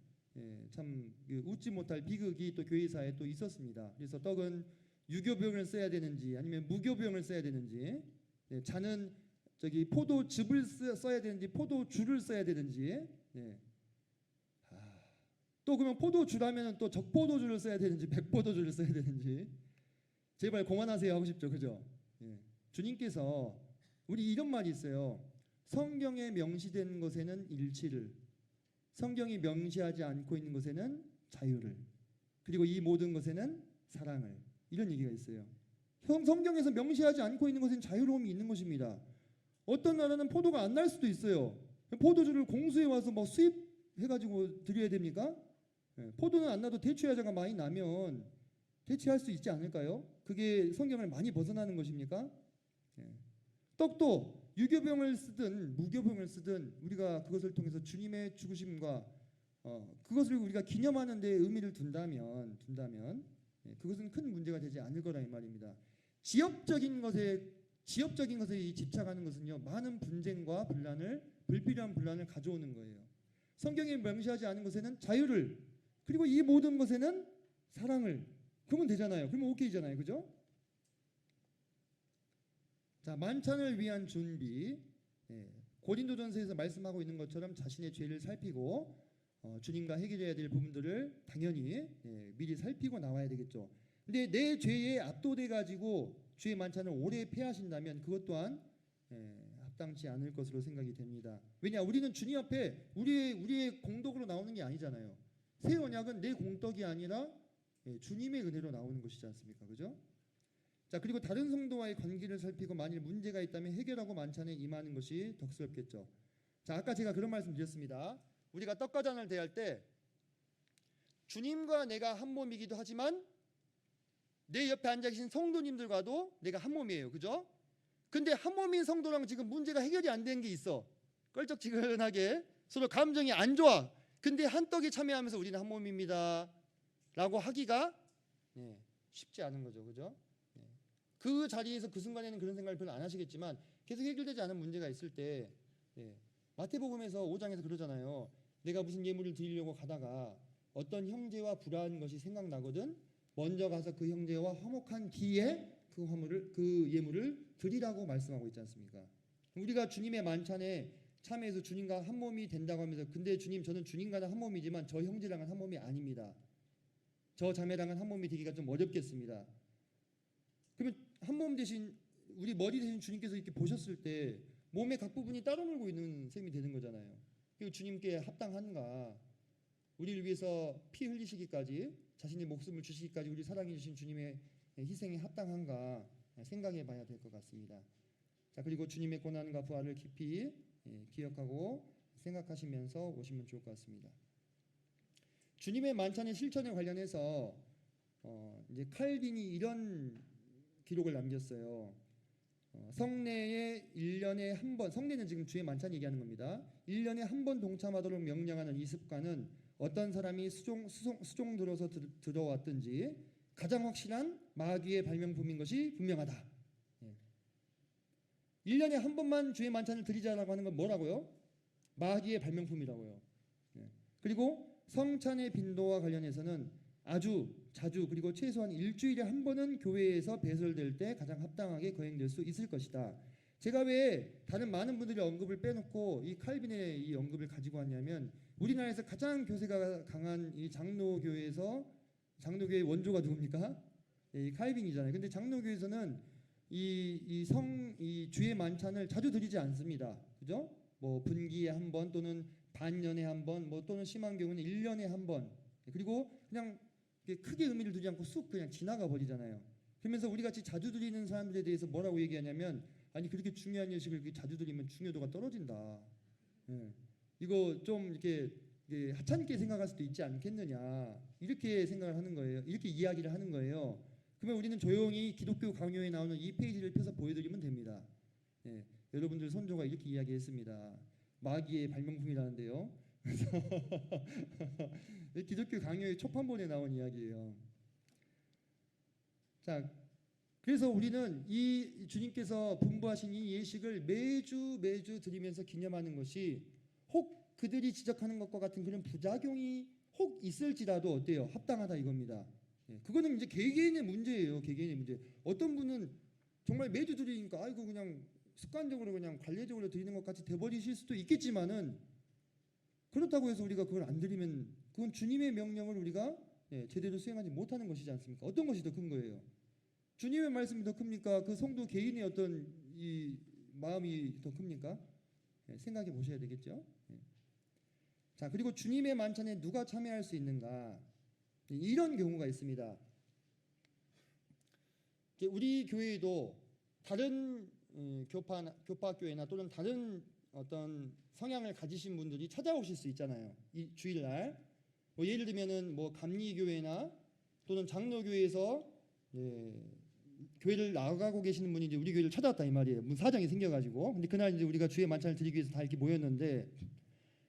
참 웃지 못할 비극이 또 교회사에 또 있었습니다. 그래서 떡은 유교병을 써야 되는지 아니면 무교병을 써야 되는지, 잔은 저기 포도즙을 써야 되는지 포도주를 써야 되는지, 또 그러면 포도주라면 또 적포도주를 써야 되는지 백포도주를 써야 되는지 제발 그만하세요 하고 싶죠. 그죠? 주님께서 우리 이런 말이 있어요. 성경에 명시된 것에는 일치를, 성경이 명시하지 않고 있는 것에는 자유를, 그리고 이 모든 것에는 사랑을, 이런 얘기가 있어요. 성경에서 명시하지 않고 있는 것은 자유로움이 있는 것입니다. 어떤 나라는 포도가 안 날 수도 있어요. 포도주를 공수해 와서 뭐 수입해가지고 드려야 됩니까? 포도는 안 나도 대추야자가 많이 나면 대체할 수 있지 않을까요? 그게 성경을 많이 벗어나는 것입니까? 떡도 유교병을 쓰든 무교병을 쓰든 우리가 그것을 통해서 주님의 죽으심과 그것을 우리가 기념하는 데 의미를 둔다면 그것은 큰 문제가 되지 않을 거라 이 말입니다. 지역적인 것에 집착하는 것은요, 많은 분쟁과 불필요한 분란을 가져오는 거예요. 성경에 명시하지 않은 것에는 자유를, 그리고 이 모든 것에는 사랑을, 그러면 되잖아요. 그러면 오케이잖아요. 그죠? 자, 만찬을 위한 준비. 고린도전서에서 말씀하고 있는 것처럼 자신의 죄를 살피고 주님과 해결해야 될 부분들을 당연히 미리 살피고 나와야 되겠죠. 근데 내 죄에 압도돼 가지고 주의 만찬을 오래 폐하신다면 그것 또한 합당치 않을 것으로 생각이 됩니다. 왜냐, 우리는 주님 앞에 우리의 공덕으로 나오는 게 아니잖아요. 새 언약은 내 공덕이 아니라 주님의 은혜로 나오는 것이지 않습니까? 그죠? 자, 그리고 다른 성도와의 관계를 살피고 만일 문제가 있다면 해결하고 만찬에 임하는 것이 덕스럽겠죠. 자, 아까 제가 그런 말씀 드렸습니다. 우리가 떡과 잔을 대할 때 주님과 내가 한 몸이기도 하지만 내 옆에 앉아 계신 성도님들과도 내가 한 몸이에요. 그죠? 근데 한 몸인 성도랑 지금 문제가 해결이 안 된 게 있어. 껄쩍지근하게 서로 감정이 안 좋아. 근데 한 떡에 참여하면서 우리는 한 몸입니다 라고 하기가 쉽지 않은 거죠. 그죠? 그 자리에서 그 순간에는 그런 생각을 별로 안 하시겠지만 계속 해결되지 않은 문제가 있을 때 마태복음에서 5장에서 그러잖아요. 내가 무슨 예물을 드리려고 가다가 어떤 형제와 불화한 것이 생각나거든 먼저 가서 그 형제와 화목한 뒤에 그 예물을 드리라고 말씀하고 있지 않습니까? 우리가 주님의 만찬에 참여해서 주님과 한 몸이 된다고 하면서 근데 주님, 저는 주님과는 한 몸이지만 저 형제랑은 한 몸이 아닙니다. 저 자매랑은 한 몸이 되기가 좀 어렵겠습니다. 그러면 한 몸 대신 우리 머리 대신 주님께서 이렇게 보셨을 때 몸의 각 부분이 따로 놀고 있는 셈이 되는 거잖아요. 그리고 주님께 합당한가? 우리를 위해서 피 흘리시기까지 자신의 목숨을 주시기까지 우리 사랑해 주신 주님의 희생에 합당한가 생각해 봐야 될 것 같습니다. 자, 그리고 주님의 고난과 부활을 깊이 기억하고 생각하시면서 오시면 좋을 것 같습니다. 주님의 만찬의 실천에 관련해서 이제 칼빈이 이런 기록을 남겼어요. 성례에 1년에 한 번, 성례는 지금 주의 만찬 얘기하는 겁니다. 1년에 한 번 동참하도록 명령하는 이 습관은 어떤 사람이 수종 들어서 들어왔든지 가장 확실한 마귀의 발명품인 것이 분명하다. 1년에 한 번만 주의 만찬을 드리자라고 하는 건 뭐라고요? 마귀의 발명품이라고요. 그리고 성찬의 빈도와 관련해서는 아주 자주 그리고 최소한 일주일에 한 번은 교회에서 배설될 때 가장 합당하게 거행될 수 있을 것이다. 제가 왜 다른 많은 분들의 언급을 빼놓고 이 칼빈의 이 언급을 가지고 왔냐면 우리나라에서 가장 교세가 강한 이 장로교회에서 장로교회 원조가 누굽니까? 이 칼빈이잖아요. 근데 장로교에서는 이 주의 만찬을 자주 드리지 않습니다. 그죠? 뭐 분기에 한 번 또는 반년에 한 번, 뭐 또는 심한 경우는 1년에 한 번. 그리고 그냥 크게 의미를 두지 않고 쑥 그냥 지나가 버리잖아요. 그러면서 우리 같이 자주 드리는 사람들에 대해서 뭐라고 얘기하냐면 아니 그렇게 중요한 예식을 그렇게 자주 드리면 중요도가 떨어진다. 예. 이거 좀 이렇게 하찮게 생각할 수도 있지 않겠느냐 이렇게 생각을 하는 거예요. 이렇게 이야기를 하는 거예요. 그러면 우리는 조용히 기독교 강요에 나오는 이 페이지를 펴서 보여드리면 됩니다. 예. 여러분들 선조가 이렇게 이야기했습니다. 마귀의 발명품이라는데요. 그래서 기독교 강요의 초판본에 나온 이야기예요. 자, 그래서 우리는 이 주님께서 분부하신 이 예식을 매주 드리면서 기념하는 것이 혹 그들이 지적하는 것과 같은 그런 부작용이 혹 있을지라도 어때요? 합당하다 이겁니다. 예, 그거는 이제 개개인의 문제예요. 개개인의 문제. 어떤 분은 정말 매주 드리니까 아이고 그냥 습관적으로 그냥 관례적으로 드리는 것 같이 돼버리실 수도 있겠지만은 그렇다고 해서 우리가 그걸 안 드리면 그건 주님의 명령을 우리가 제대로 수행하지 못하는 것이지 않습니까? 어떤 것이 더 큰 거예요? 주님의 말씀이 더 큽니까? 그 성도 개인의 어떤 이 마음이 더 큽니까? 생각해 보셔야 되겠죠. 자, 그리고 주님의 만찬에 누가 참여할 수 있는가? 이런 경우가 있습니다. 우리 교회도 다른 교파학교회나 또는 다른 어떤 성향을 가지신 분들이 찾아오실 수 있잖아요. 이 주일날 뭐 예를 들면은 뭐 감리교회나 또는 장로교회에서 교회를 나가고 계시는 분이 이제 우리 교회를 찾아왔다 이 말이에요. 무슨 사정이 생겨가지고. 근데 그날 이제 우리가 주의 만찬을 드리기 위해서 다 이렇게 모였는데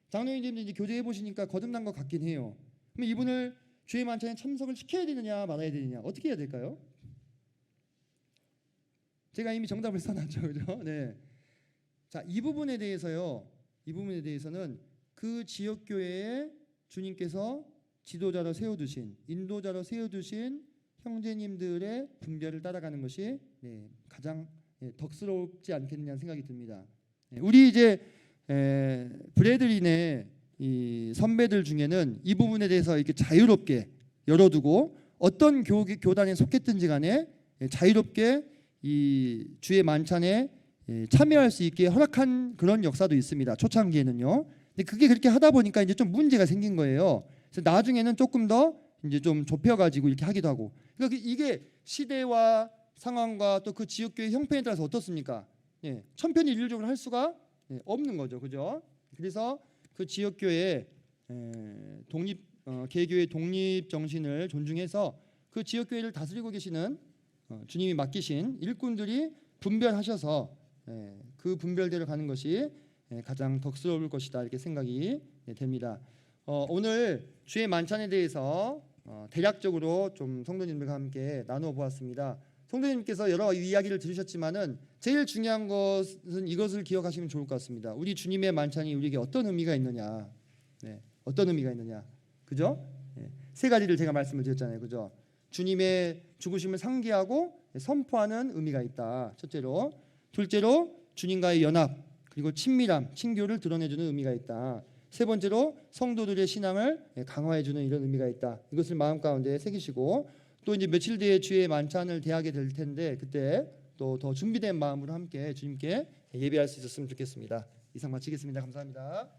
장로님들이 이제 교제해 보시니까 거듭난 것 같긴 해요. 그럼 이분을 주의 만찬에 참석을 시켜야 되느냐 말아야 되느냐 어떻게 해야 될까요? 제가 이미 정답을 써놨죠, 그죠? 네. 자, 이 부분에 대해서요. 이 부분에 대해서는 그 지역 교회에 주님께서 지도자로 세워두신, 인도자로 세워두신 형제님들의 분별을 따라가는 것이 가장 덕스럽지 않겠느냐는 생각이 듭니다. 우리 이제 브레드린의 이 선배들 중에는 이 부분에 대해서 이렇게 자유롭게 열어두고 어떤 교단에 속했든지 간에 자유롭게 이 주의 만찬에 참여할 수 있게 허락한 그런 역사도 있습니다. 초창기에는요. 근데 그게 그렇게 하다 보니까 이제 좀 문제가 생긴 거예요. 그래서 나중에는 조금 더 이제 좀 좁혀가지고 이렇게 하기도 하고. 그러니까 이게 시대와 상황과 또 그 지역교회 형편에 따라서 어떻습니까? 천편일률적으로 할 수가 없는 거죠, 그죠? 그래서 그 지역교회 개교의 독립 정신을 존중해서 그 지역교회를 다스리고 계시는 주님이 맡기신 일꾼들이 분별하셔서 그 분별대로 가는 것이 가장 덕스러울 것이다 이렇게 생각이 됩니다. 오늘 주의 만찬에 대해서 대략적으로 좀 성도님들과 함께 나누어 보았습니다. 성도님께서 여러 이야기를 들으셨지만은 제일 중요한 것은 이것을 기억하시면 좋을 것 같습니다. 우리 주님의 만찬이 우리에게 어떤 의미가 있느냐, 어떤 의미가 있느냐, 그죠? 세 가지를 제가 말씀을 드렸잖아요, 그죠? 주님의 죽으심을 상기하고 선포하는 의미가 있다. 첫째로, 둘째로 주님과의 연합 그리고 친밀함, 친교를 드러내주는 의미가 있다. 세 번째로 성도들의 신앙을 강화해주는 이런 의미가 있다. 이것을 마음 가운데 새기시고 또 이제 며칠 뒤에 주의 만찬을 대하게 될 텐데 그때 또 더 준비된 마음으로 함께 주님께 예배할 수 있었으면 좋겠습니다. 이상 마치겠습니다. 감사합니다.